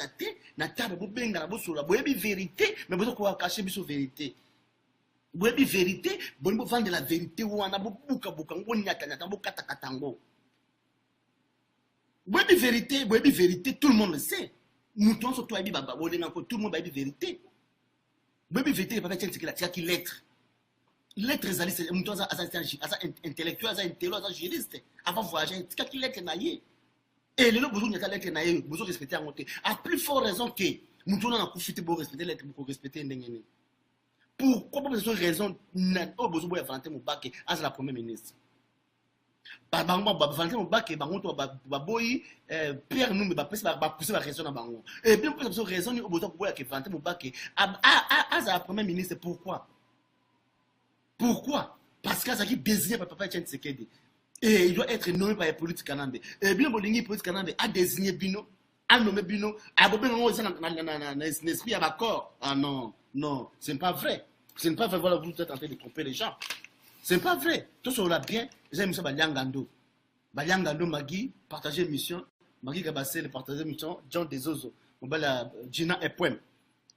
na table, vous benga la bosse la boyebi vérité, mais vous avez caché biso vérité. Boyebi vérité, vous vendre la vérité ou ana buka buka ngo nyata nyata bo kata katango. Boyebi vérité, tout le monde le sait. Nous tous surtout abi baba bolenga ko tout le monde ba vérité. Boyebi vérité pas fait c'est la qui lettre. Lettre ezali c'est nous tous à intellectuel, à intello, à juriste. Avant voyager, c'est qui lettre na yé. Et les gens qui ont besoin de respecter la montée. À plus forte raison que nous devons profiter pour respecter l'être, pour respecter les. Pourquoi pas besoin de raison, nous avons besoin de Valentin Moubake à la première ministre. Valentin Moubake, Pierre nous, pousser la raison à Bango. Et bien, pour cette raison, nous avons besoin de Valentin Moubake à la première ministre. Pourquoi? Parce qu'elle a désigné par Papa Tshisekedi. Et il doit être nommé par les politiques canadiens. Et bien, les politiques canadiens a désigné Bino, a nommé Bino, a un esprit à l'accord. Ah non, ce n'est pas vrai. Ce n'est pas vrai, voilà, vous êtes en train de tromper les gens. Ce n'est pas vrai. Tout ça, on l'a bien. J'ai mis ça à Baliangando. Baliangando, Magui, partager mission. Magui Gabassé, partager mission. John Dezozo. Gina et Poem.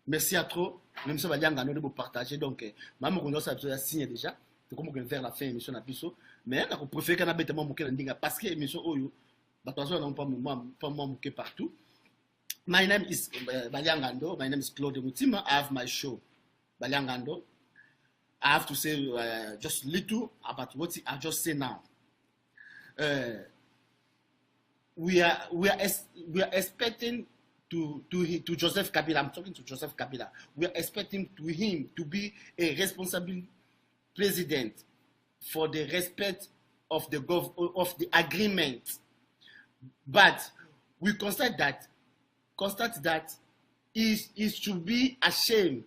Merci à trop. Même ça, Baliangando, de vous partager. Donc, maman, on a signé déjà. C'est comme vers la fin de l'émission. Mais on préfère qu'on ait bêtement moqué parce que l'émission Oyo, on n'a pas moqué partout. My name is Baliangando. My name is Claude Moutima. I have my show, Baliangando. I have to say just little about what I just say now. We are expecting to Joseph Kabila. I'm talking to Joseph Kabila. We are expecting him to be a responsible president for the respect of the agreement, but we constate that he should be ashamed.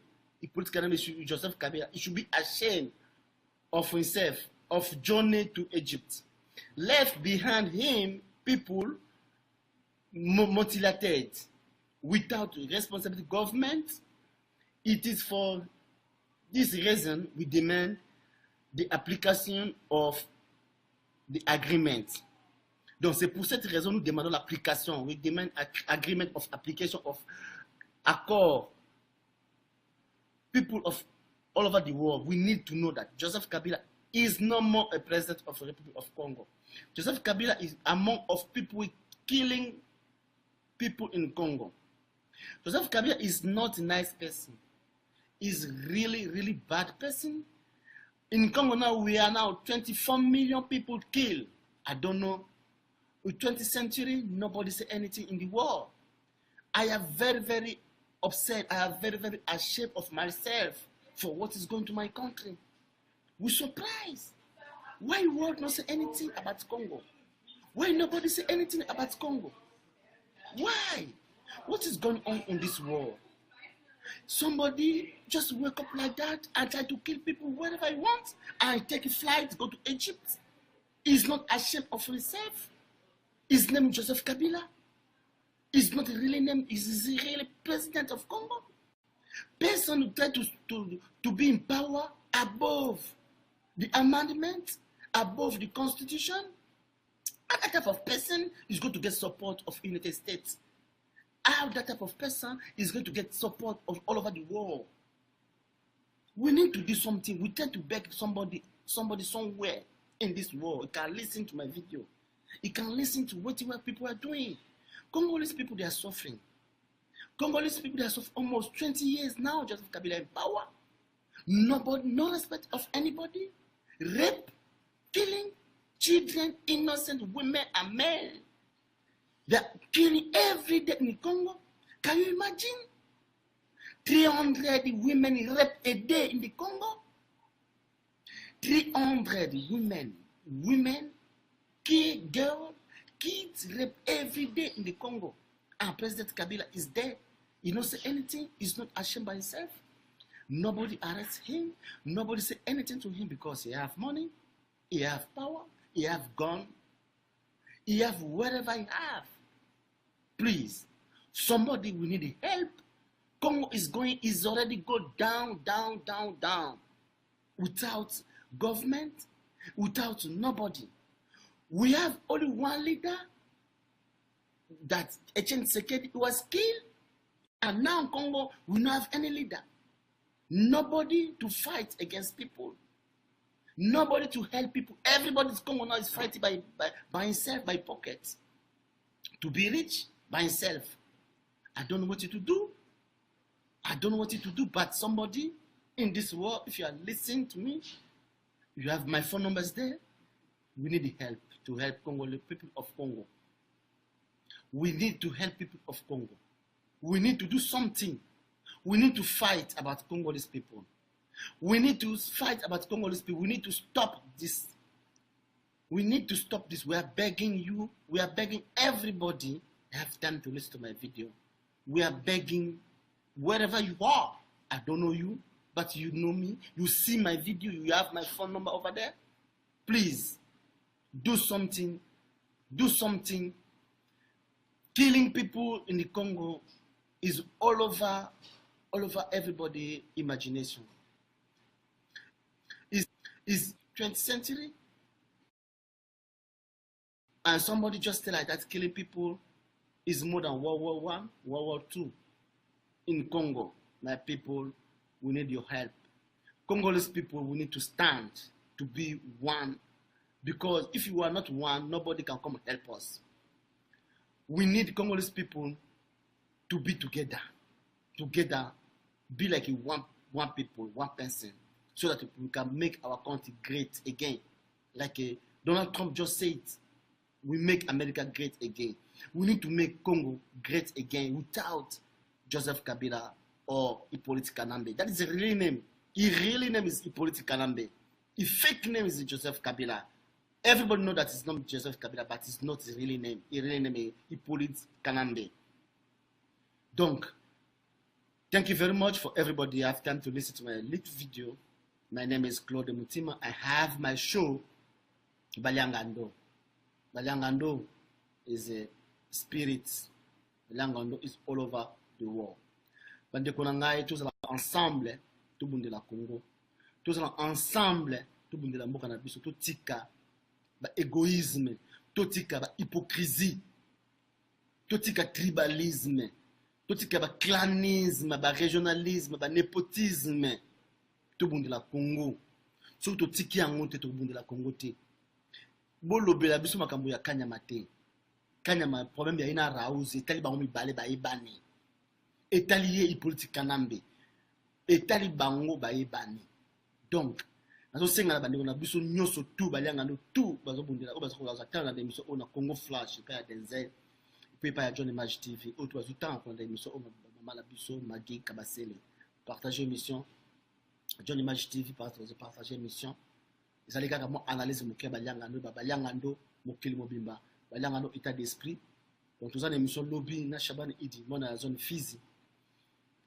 Joseph Kabila, he should be ashamed of himself, of journey to Egypt. Left behind him people mutilated without responsible government. It is for this reason we demand the application of the agreement. Donc c'est pour cette raison nous demandons l'application. We demand agreement of application of accord. People of all over the world, we need to know that Joseph Kabila is no more a president of the Republic of Congo. Joseph Kabila is among of people killing people in Congo. Joseph Kabila is not a nice person. He's really, really bad person. In Congo now, we are now 24 million people killed. I don't know. In the 20th century, nobody said anything in the world. I am very, very upset. I am very, very ashamed of myself for what is going to my country. We're surprised. Why the world not say anything about Congo? Why nobody say anything about Congo? Why? What is going on in this world? Somebody just wake up like that and try to kill people wherever he wants and take a flight, go to Egypt. He's not ashamed of himself. His name is Joseph Kabila. He's not a really name, he's a really president of Congo. Person who try to be in power above the amendment, above the constitution, and that type of person is going to get support of United States. How that type of person is going to get support of all over the world. We need to do something. We tend to beg somebody somewhere in this world. You can listen to my video. You can listen to what people are doing. Congolese people, they are suffering. Congolese people, they are suffering almost 20 years now. Joseph Kabila in power. Nobody, no respect of anybody. Rape, killing children, innocent women and men. They are killing every day in Congo. Can you imagine? 300 women raped a day in the Congo. 300 women, girls, kids raped every day in the Congo. And President Kabila is there. He don't say anything. He's not ashamed by himself. Nobody arrests him. Nobody say anything to him because he have money, he have power, he have gun, he have whatever he have. Please, somebody will need help. Congo is already go down. Without government, without nobody. We have only one leader. that Etienne Tshisekedi was killed, and now in Congo we don't have any leader. Nobody to fight against people. Nobody to help people. Everybody's Congo now is fighting by himself, by pockets. To be rich by himself. I don't know what to do. I don't know what to do, but somebody in this world, if you are listening to me, you have my phone numbers there. We need the help to help Congo, the people of Congo. We need to help people of Congo. We need to do something. We need to fight about Congolese people. We need to fight about Congolese people. We need to stop this. We need to stop this. We are begging you. We are begging everybody. Have time to listen to my video. We are begging wherever you are. I don't know you, but you know me. You see my video. You have my phone number over there. Please do something. Do something. Killing people in the Congo is all over everybody's imagination. Is 20th century, and somebody just tell like that killing people is more than World War I, World War II. In Congo, my people, we need your help. Congolese people, we need to stand to be one, because if you are not one, nobody can come and help us. We need Congolese people to be together, be like one people, one person, so that we can make our country great again. Like Donald Trump just said, we make America great again. We need to make Congo great again without Joseph Kabila or Hippolyte Kanambe. That is a real name. His real name is Hippolyte Kanambe. His fake name is Joseph Kabila. Everybody knows that it's not Joseph Kabila, but it's not his real name. His real name is Hippolyte Kanambe. Donc, thank you very much for everybody. I have time to listen to my little video. My name is Claude Mutima. I have my show, Baliangando. Baliangando is a spirit. Baliangando is all over the world. Bande konangai, tous ensemble, tout bunde la Congo. Tous ensemble, tout bunde la mboka na biso, tout tika, ba égoïsme, tout tika, ba hypocrisie, tout tika tribalisme, tout tika, ba clanisme, ba régionalisme, ba népotisme. Tout bunde la Congo. Surtout tiki yango te tout bunde la Congo te. Bolo bela biso makambo ya kanyama te. Kanyama problème ya ina rauze, etali bango mibale ba ebani. Etali ye Hippolyte Kanambe. Etali bango ba ebani. Donc, nazo senga na bandeko na biso nyoso tout balianga no tout bazo bundela o bazo koza tala na émission on a Congo Flash pa ya Denzel, pa ya John Image TV, o to bazo tala na émission on mama la biso Magui Kabasele. Partager émission John Image TV, partager émission. Ils allaient carrément analyser mon cœur, baliangando, mokili mobimba, baliangando état d'esprit. Donc tous en émission lobby, na Shaban Idi, moi dans la zone Fizi.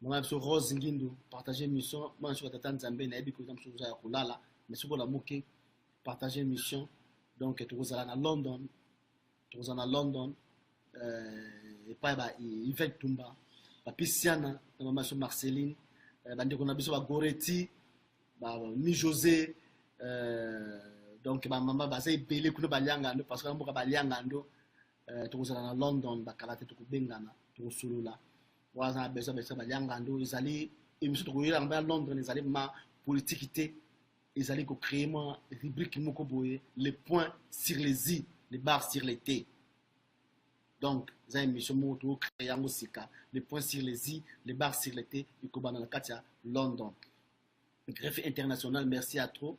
Moi sur Rose Ngindo, partager émission, moi sur Tata Nzambe, na ebi ko exemple sur za kulala, mais sur la moké, partager émission. Donc tous à London, et pas ba Yvette Tumba, ba Pisiana, maman sur Marceline, bande ko na biso ba Goretti, ba Mi José. Donc maman basé belé kuno baliangando parce que mboka baliangando tokozala na London bakalate tokubengana tokosulula waza beso baliangando ezali émission tokoyela ngamba London ezali ma politique ezali ko créer ma rubrique moko boye les points sur les i, les barres sur les t. Donc za émission moko créer yango sika les points sur les i, les barres sur les t ikobana na katia London. Greffe international, merci à toi.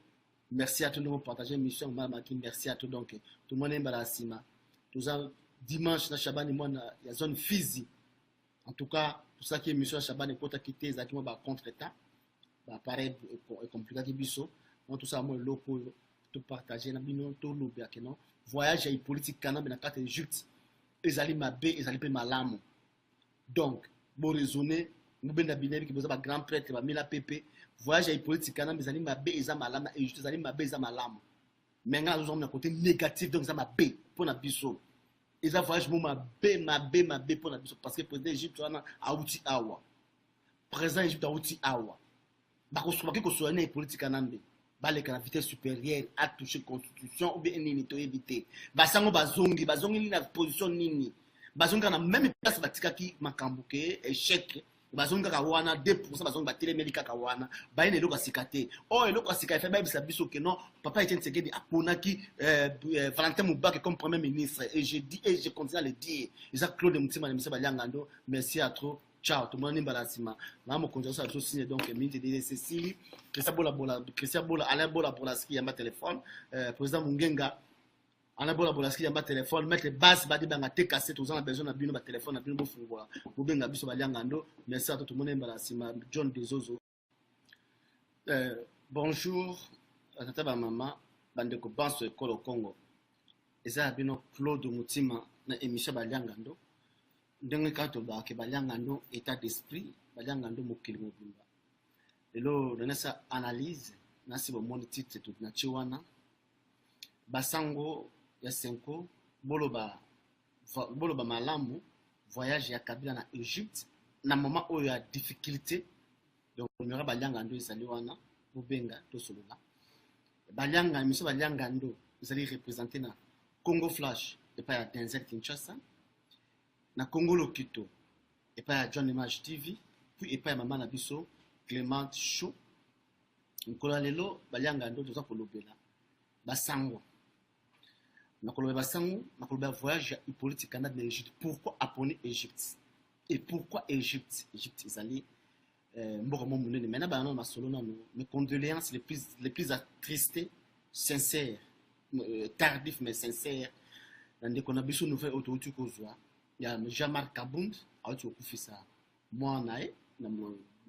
Merci à tout le monde pour partager l'émission. Merci à tout. Donc, tout le monde est embarrassima. Tout ça, dimanche, na Shaban et moi, il y a zone Fizi. En tout cas, tout ça qui est émission Shaban et Kota Kité, exactement, contre-temps. Pareil, compliqué qui biso. Donc, tout ça, moi, le loco, tout partager, tout le bien, voyage à politique canam, na carte Égypte. Ils allaient m'abé, ils allaient payer ma lame. Donc, bon raisonner, nous ben d'abiner qui besoin grand prêtre, ba mila pépé. Voyage à politique canam, ils allaient m'abé, ils allaient malame, et juste ils allaient m'abé, ils allaient malame. Maintenant, nous avons un côté négatif, donc ils allaient m'abé pour na biso. Ils allaient voyage m'abé pour na biso, parce que président Égypte, on a outi awa. Président Égypte a outi awa. Bah, qu'on soit né politique canam. Bah, les vitesse supérieure à toucher constitution ou bien nini to éviter. Bah, ça on bazongi ni la position nini. bazonga na même place batikaki makambo ke échec bazonga ka wana 2% bazonga batelemeli kaka wana bayina eloko asika te oyo eloko asika efe bayebisa biso ke non papa Etienne Tshisekedi aponaki Valentin Mubake comme premier ministre et je dis et je continue à le dire eza Claude Mutima na Misa Baliangando merci à trop ciao tout le monde nimba la sima na mo konjo ça signe donc minute de ceci Christian Bola Alain Bola Bolaski yamba téléphone président Mungenga Alain Bola Bolaski yamba téléphone mettre base badi banga te cassette aux gens besoin na bino ba téléphone na bino bo fungwa bobenga biso Baliangando merci à tout le monde nimba la sima John Dezozo bonjour à tata ba maman bandeko banso ekolo Congo eza bino Claude Mutima na émission Baliangando ndenge kato ba ke Baliangando état d'esprit Baliangando mokili mobimba lelo donesa analyse nasi bo moni titre tout na chiwana basango ya senko boloba malamu voyage ya Kabila na Égypte na moment oyo ya difficulté donc on aura Baliangando ezali wana bobenga to solola Baliangando monsieur Baliangando ezali représenter na Congo Flash et pas ya Denzel Kinshasa na Congo Lokito et pas ya John Image TV puis et pas ya maman na biso Clément Chou nkola lelo Baliangando toza kolobela basango na kolobela basango na kolobela voyage ya Hippolyte Canada na Égypte pourquoi appeler Égypte et pourquoi Égypte ezali mboko mo munene maintenant ba non masolo na mes condoléances les plus attristées sincères tardif mais sincère ndeko na biso nouvelle autorité kozwa ya Jean-Marc Kabund auto kufisa mwana na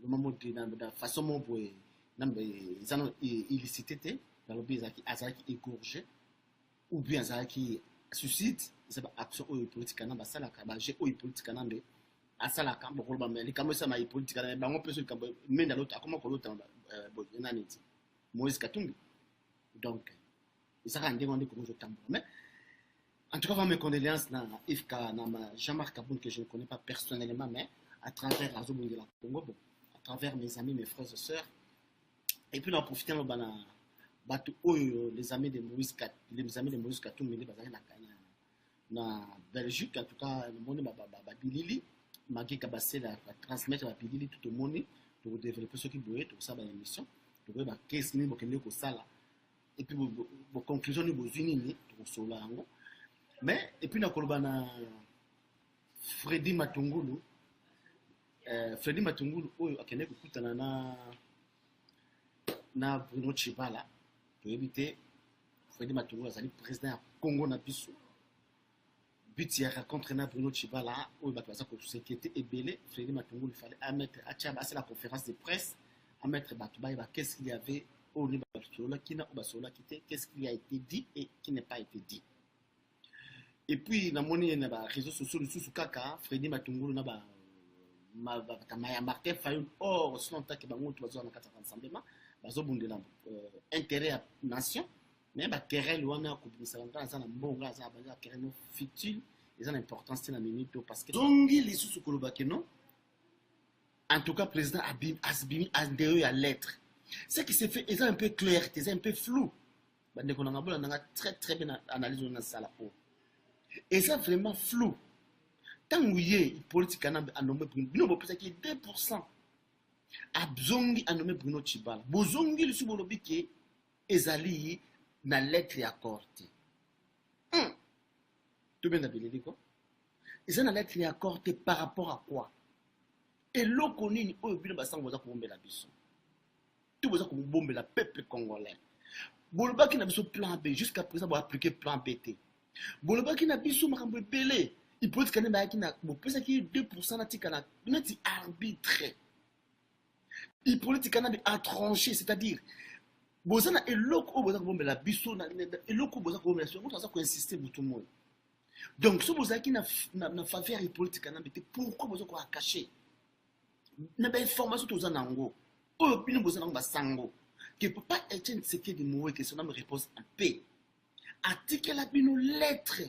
momodi na façon mo boye na zano illicité te dans le bizaki azaki égorgé ou bien azaki suicide c'est ba action politique na ba sala ka ba je politique na mbe asala ka bokolo ba meli kamo sa ma politique na ba ngo peso kambo menda l'autre comment ko l'autre bo nani ti Moïse Katumbi donc ça rend des rendez vous mais en tout cas mes condoléances na Ifka na Jean-Marc Kabund que je ne connais pas personnellement mais à travers la zone de la Congo bon, à travers mes amis mes frères et sœurs et puis on a profité le bana batu les amis de Moïse Katumbi les bazali na Belgique en tout cas le monde ba bilili maki kabase la transmettre la bilili tout le monde pour développer ce qui boye tout ça ba émission pour ba qu'est-ce ni bokende ko sala et puis vos conclusions ni bozuni ni to sola yango mais et puis na koloba na Freddy Matungulu oyo akende kokutana na Bruno Tshibala to éviter Freddy Matungulu azali président ya Congo na biso but ya rencontre na Bruno Tshibala oyo bato baza ko s'inquiéter ebele Freddy Matungulu fallait mettre à la conférence de presse à mettre bato ba qu'est-ce qu'il y avait qu'est-ce qui a été dit et qui n'est pas été dit. Et puis, dans les réseaux sociaux, Freddy Matungulu, Martin Fayoul, or, selon que rassemblement, intérêt à nation, mais querelle, on a futile, ils ont l'importance de la minute parce que en tout cas, le président Asbimi a déroulé à l'être. Ce qui s'est fait est un peu clair, c'est un peu flou. On a très bien analysé dans ça. Et c'est vraiment flou. Tant que les politiques ont nommé Bruno, il y a 2%. Abzongi a nommé Bruno Tshibala. Bozongi le subolobi qui est allié dans lettre accordée. Tu bien d'habiller quoi? Ils ont la lettre accordée par rapport à quoi? Et l'eau connue, au but de bassin, vous avez bomber la bisson. Tout vous avez bomber la peuple congolais. Bolba qui n'a pas plan B, jusqu'à présent, vous appliquer plan BT. Bolba qui n'a pas besoin de belé. Il peut être qu'il y a 2% de arbitre. Il peut être qu'il y a tranché, c'est-à-dire, vous avez un loco, vous avez bomber la bisson, et loco, vous avez bomber la bisson, vous avez insister pour tout le monde. Donc, si vous avez une faveur politique, pourquoi vous avez caché? N'a pas information aux anango. Oh, puis nous vous allons basango. Que papa Etienne Tshisekedi moué que son âme repose en paix. Article la bino lettre.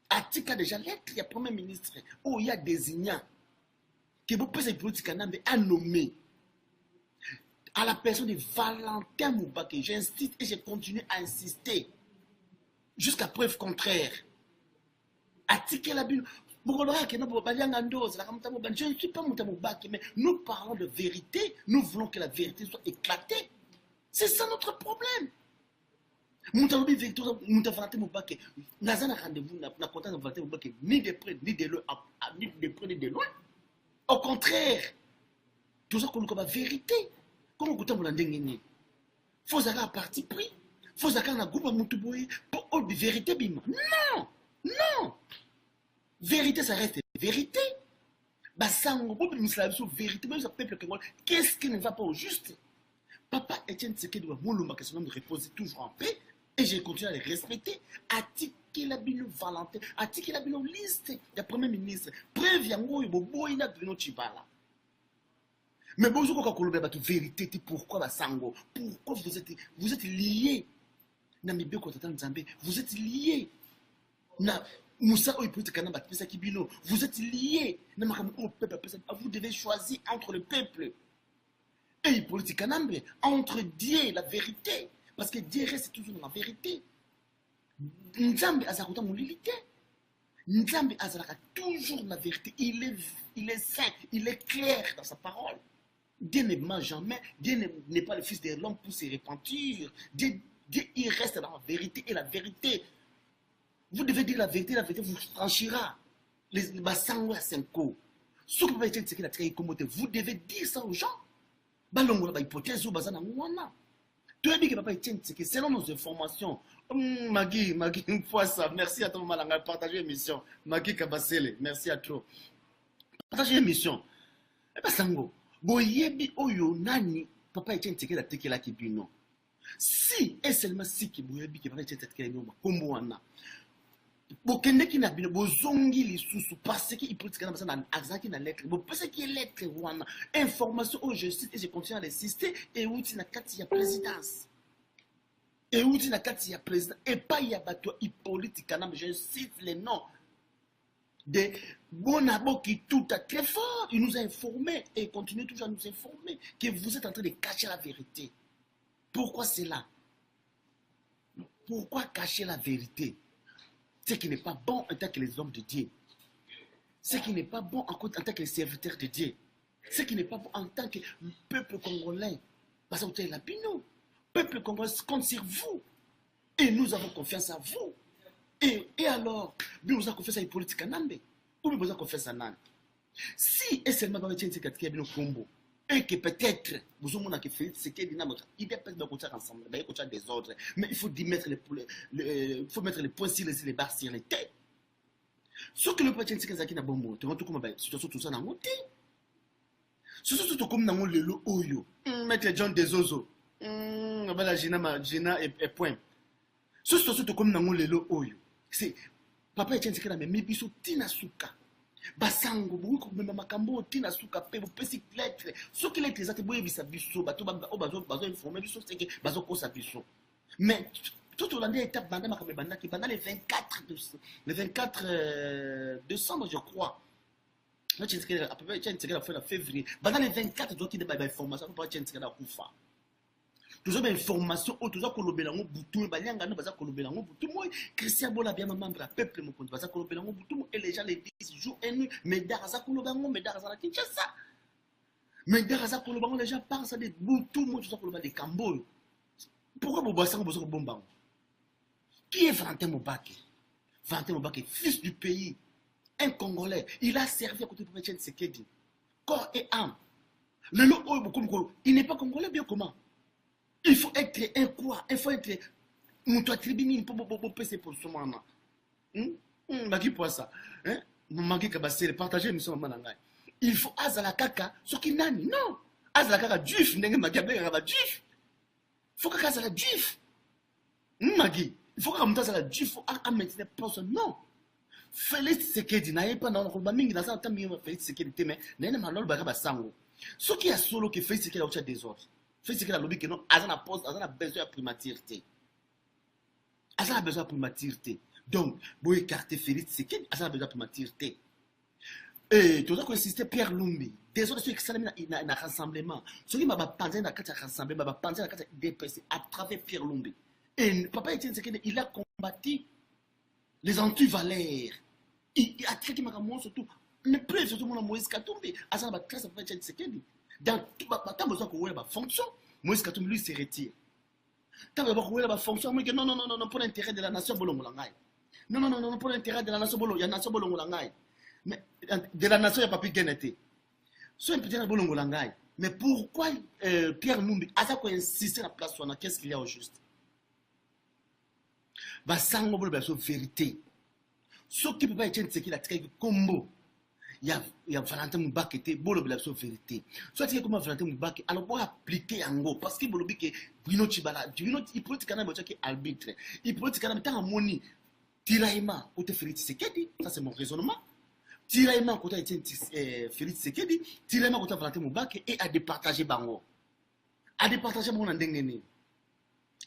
Article déjà lettre il y a premier ministre. Oh il y a désignant. Que vous pouvez politique à nommer à la personne de Valentin Mubake. J'insiste et je continue à insister jusqu'à preuve contraire. Attiquer la bulle. Je ne suis pas Moutamobaki, mais nous parlons de vérité. Nous voulons que la vérité soit éclatée. C'est ça notre problème. Moutalobi vérité, Moutavalate Moubake. Nazana rendez-vous, n'a content de Valate Moubake, ni de près, ni de loin, ni de près, ni de loin. Au contraire, tout ça qu'on nous la vérité. Comment on vous l'endengene? Faut avoir un parti pris. Faut avoir un groupe à Moutouboui pour de vérité, bim. Non! Non! Vérité, ça reste vérité. Basango, pour nous la vérité, même ce peuple congolais, qu'est-ce qui ne va pas au juste? Papa Etienne Tshisekedi doit Moulumba, que son homme reposer toujours en paix, et j'ai continué à les respecter. Attiquer la bino Valentin, attiquer la bino liste du Premier ministre. Preuve yango, il y a une chibala. Mais bonjour, quand on a vérité, pourquoi Basango? Pourquoi vous êtes liés? Namibé contre Nzambé, vous êtes liés. Moussa vous êtes liés. Vous devez choisir entre le peuple et politique entre Dieu et la vérité. Parce que Dieu reste toujours dans la vérité. Nzambe azakota molilité. Nzambe azalaka toujours la vérité. Il est saint, il est clair dans sa parole. Dieu ne ment jamais. Dieu n'est pas le fils de l'homme pour se repentir. Dieu, il reste dans la vérité et la vérité. Vous devez dire la vérité vous franchira. Les basangos à 5 coups. Ce que vous devez dire ça aux gens. Balongo la hypothèse ou bazana mwana. Tu as dit que papa Etienne Tshisekedi, selon nos informations, Magui, une fois ça, merci à toi Malanga, partager l'émission. Magui Kabasele, merci à toi. Partager l'émission. Et pas sango. Boyebi oyo nani papa Etienne Tshisekedi a teke la kibino. Si et seulement si ki boyebi que papa Etienne Tshisekedi no kombo wana. Bokende ki na bino bozongi lisusu parce que il politique na basana azaki na lettre. Bo parce que lettre wana information au je cite et je continue à les citer et outi na kati ya présidence. Et outi na kati ya président et pas ya bato Hippolyte Kanam, je cite les noms de Bonabo qui tout à très fort, il nous a informé et continue toujours à nous informer que vous êtes en train de cacher la vérité. Pourquoi c'est là? Pourquoi cacher la vérité? Ce qui n'est pas bon en tant que les hommes de Dieu. Ce qui n'est pas bon en tant que les serviteurs de Dieu. Ce qui n'est pas bon en tant que peuple congolais. Parce que vous êtes là, le peuple congolais compte sur vous. Et nous avons confiance en vous. Et alors, nous avons confiance à la politique en Nambe. Ou nous avons confiance en Nambe. Si et seulement dans le tien, c'est qu'il y a un combo. Et que peut-être, vous avez dit Félix Tshisekedi, il est peut-être de ensemble, des ordres, mais il faut mettre les points sur les barres sur les têtes. Ce que le président Tshisekedi n'a pas bon, tu vois tout comme la situation tout ça n'a monté. Ce sont tout comme dans le Oyo, mettre John Dezozo, la Gina et point. Ce sont tout comme dans le Oyo. C'est Papa Etienne Tshisekedi mais Mibiso Tina Suka. Basango buko mema makambo tina suka pe bo pesi lettre ce qui lettre ezate boye bisa biso bato bazo informer biso c'est que bazo kosa biso mais tout au long des étapes banda makambe banda qui pendant les 24 décembre je crois là tu sais à peu près tu sais la fin de février pendant les 24 doit qu'il y ait des informations pour tu sais la kufa toujours des informations toujours kolobelango butu banyanga no baza kolobelango butu moi Christian Bola bien membre la peuple mon compte baza kolobelango butu et les gens les disent jour et nuit mais daraza kolobango mais daraza la Kinshasa mais daraza kolobango les gens parlent ça des butu moi tout ça koloba des Camboy pourquoi bobasango bozo bombango qui est Valentin Mobake? Valentin Mobake fils du pays un Congolais il a servi à côté de Etienne Tshisekedi corps et âme le lot il n'est pas Congolais bien comment. Il faut être un quoi? Il faut être un tribunal pour passer pour ce moment. Magi pour ça. Magi kabasser partager l'émission mananga. Il faut azala kaka ce qui nani non. Azala kaka juif ndenge magi abeka juif. Faut kaka azala juif. Magi, il faut que azala juif à maintenir personne non. Félix Tshisekedi na yepa na ko mingi na sa tambi Félix Tshisekedi mais nene malolo ba sango. Ce qui a solo que Félix Tshisekedi a au des autres. Félix Tshisekedi a lobby que non, Azana poste, Azana besoin de primatirité. Azana besoin de primatirité. Donc, pour écarter Félix Tshisekedi, Azana besoin de primatirité. Et tout ça qu'on insistait Pierre Lumbi. Des autres ceux qui sont dans un rassemblement. Ceux qui m'ont pensé dans un rassemblement, m'ont pensé dans un DPC à travers Pierre Lumbi. Et papa Etienne Tshisekedi, il a combattu les anti-valeurs. il a traité ma surtout mais plus surtout mon Moïse Katumbi à ça va très ça peut être Tshisekedi dans t'as besoin que la fonction Moïse Katumbi lui se retire t'as besoin que la fonction moi que non pour l'intérêt de la nation bolongo langai non pour l'intérêt de la nation bolongo ya nation bolongo langai mais de la nation il y a pas pu gagner soit un petit bolongo langai mais pourquoi Pierre Numbi a ça quoi insister la place sur qu'est-ce qu'il y a au juste va sango bolo la vérité ce qui peut pas être ce qu'il a très combo il y a Valentin Moubak était bolo la vérité soit il comment Valentin Moubak alors pour appliquer en gros parce que bolo que Bruno Chibala il politique kana bocha qui arbitre il politique kana tant moni tiraima ou te Félix Tshisekedi ça c'est mon raisonnement tiraima côté Félix Tshisekedi tiraima côté Valentin Moubak et à départager bango à départager bango ndengene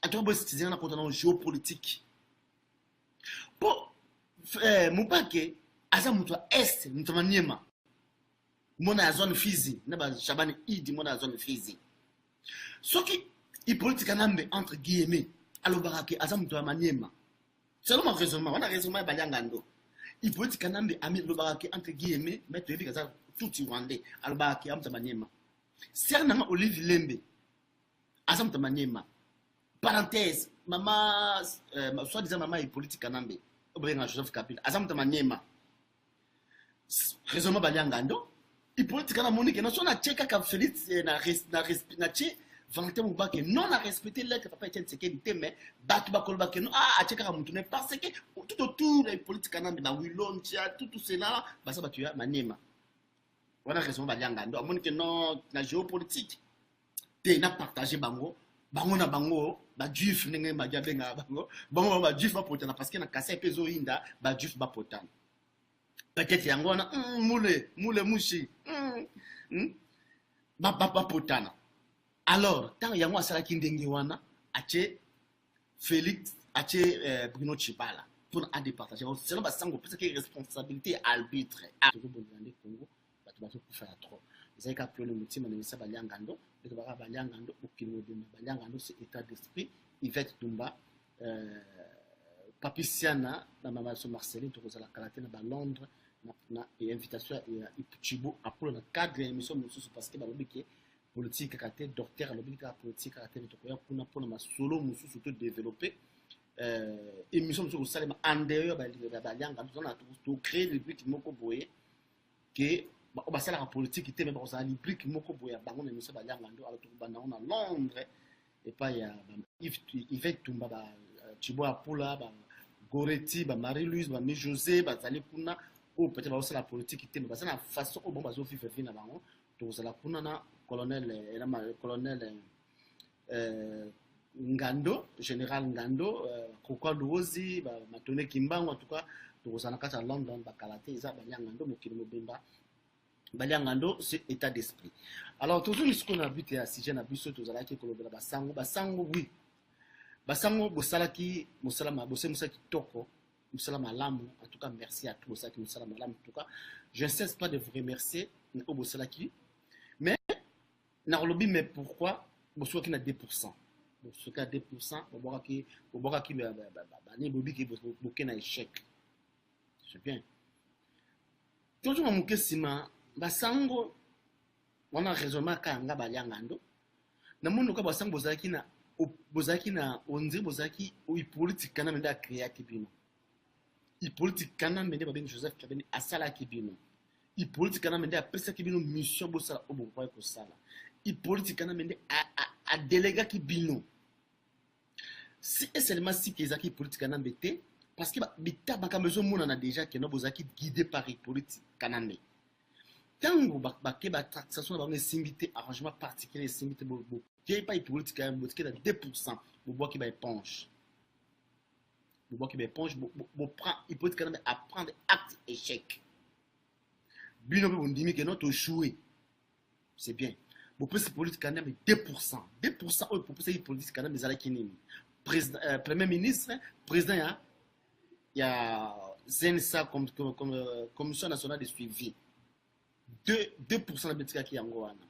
à toi boss citoyen na côté na géopolitique pour Moubak aza mutu est mutu maniema mona ya zone Fizi na ba Shabani Idi mona ya zone Fizi soki ipolitika nambe entre guillemets alobaka ke aza mutu ya maniema selon mon raisonnement on a raisonnement balianga ndo ipolitika nambe ami alobaka ke entre guillemets mais tu ebika za tout rwandais alobaka ke amutu maniema serna Olive Lembe aza mutu maniema parenthèse mama soit disant mama ipolitika nambe obenga Joseph Kabila aza mutu maniema raisonnement baliangando ipolitika na monique na sona cheka ka Félix na che Valentin Moubak non a respecté l'être papa Etienne Tshisekedi mais batu bakoloba ke non cheka ka mutu parce que tout autour la politique na ba Wilontia tout cela basa batu ya manema wana raisonnement baliangando monique non na géopolitique te na partager bango na bango ba juif ndenge magia benga bango ba juif ba potana parce que na kasa epezo inda ba juif ba potana peut-être yangona moule mushi ba potana alors tant yango asala ki ndenge wana ache Félix ache Bruno Chibala pour à départager c'est là ba sango parce que responsabilité arbitre to ko bondande Congo bato ko faire trop c'est ka plano mutima na saba liangando beto ba baliangando okimo de baliangando c'est état d'esprit Yvette Tumba Papiciana na mama so Marceline to ko la karaté na ba Londres na invitation ya Ipuchibo pour le cadre émission mususu parce que balobi ke politique kate docteur alobi ka politique kate to ko ya pour na solo mususu to développer émission mususu salema en dehors ba lianga to créer le but moko boye que ba sala politique te mais ba sala librique moko boye bango na émission ba lianga ndo alors to bana na Londres et pas ya Yvette Tumba ba Chibo Apula ba Goretti ba Marie-Louise ba José ba zali kuna ou peut-être aussi la politique qui est la façon au bon bazo fife fina bango to la kuna na colonel Ngando général Ngando Kokwa Luozi ba Matone Kimbango en tout cas to za na kata London ba kalaté za ba Ngando mokili mobimba ba Ngando c'est état d'esprit alors toujours ce qu'on a vu à sujet na biso to za la ki kolobela basango oui basango bosalaki musalama bosemusaki toko Moussala Malam, en tout cas, merci à tous ceux qui Moussala Malam. En tout cas, je ne cesse pas de vous remercier, mais, mais pourquoi Moussala qui n'a 2%? Moussala qui a 2%, Moussala qui a échec. C'est bien. Toujours mon question, Basango, on a raisonnement quand on a Baliangando. Na monde ka Basango Bozaki na onzi Bozaki ou politique quand même créé Kibino. Il politique kana mende ba ben Joseph Kabini asala kibino il politique kana mende apesa kibino mission bo sala obo kwa ko sala il politique kana mende a délégué kibino si seulement si kezaki politique kana mbete parce que bita baka besoin mona na déjà que no bozaki guidé par politique kana mbe tango ke ba taxation ba ngimbité arrangement particulier simbité bo ke pas politique kana bo ke 2% bo bois ki ba éponge le bois qui m'éponge, il peut quand même apprendre acte échec. Bino on dit que notre jouer, c'est bien. Vous pouvez se politique quand même 2%. 2% au proposer politique quand même des alakini. Président, premier ministre, président, il y a ZENSA comme commission nationale de suivi. 2% de politique qui est en Goana.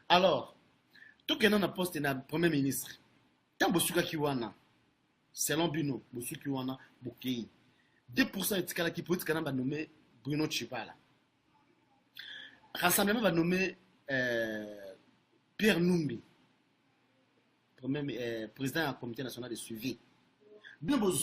Alors, tout que nous avons posté dans le premier ministre, tant que vous qui wana. Selon Bino, Bosuki wana Bokei. 2% de Tikala qui peut être nommé Bruno Chipala. Rassemblement va nommer Pierre Numbi, président du comité national de suivi. Bien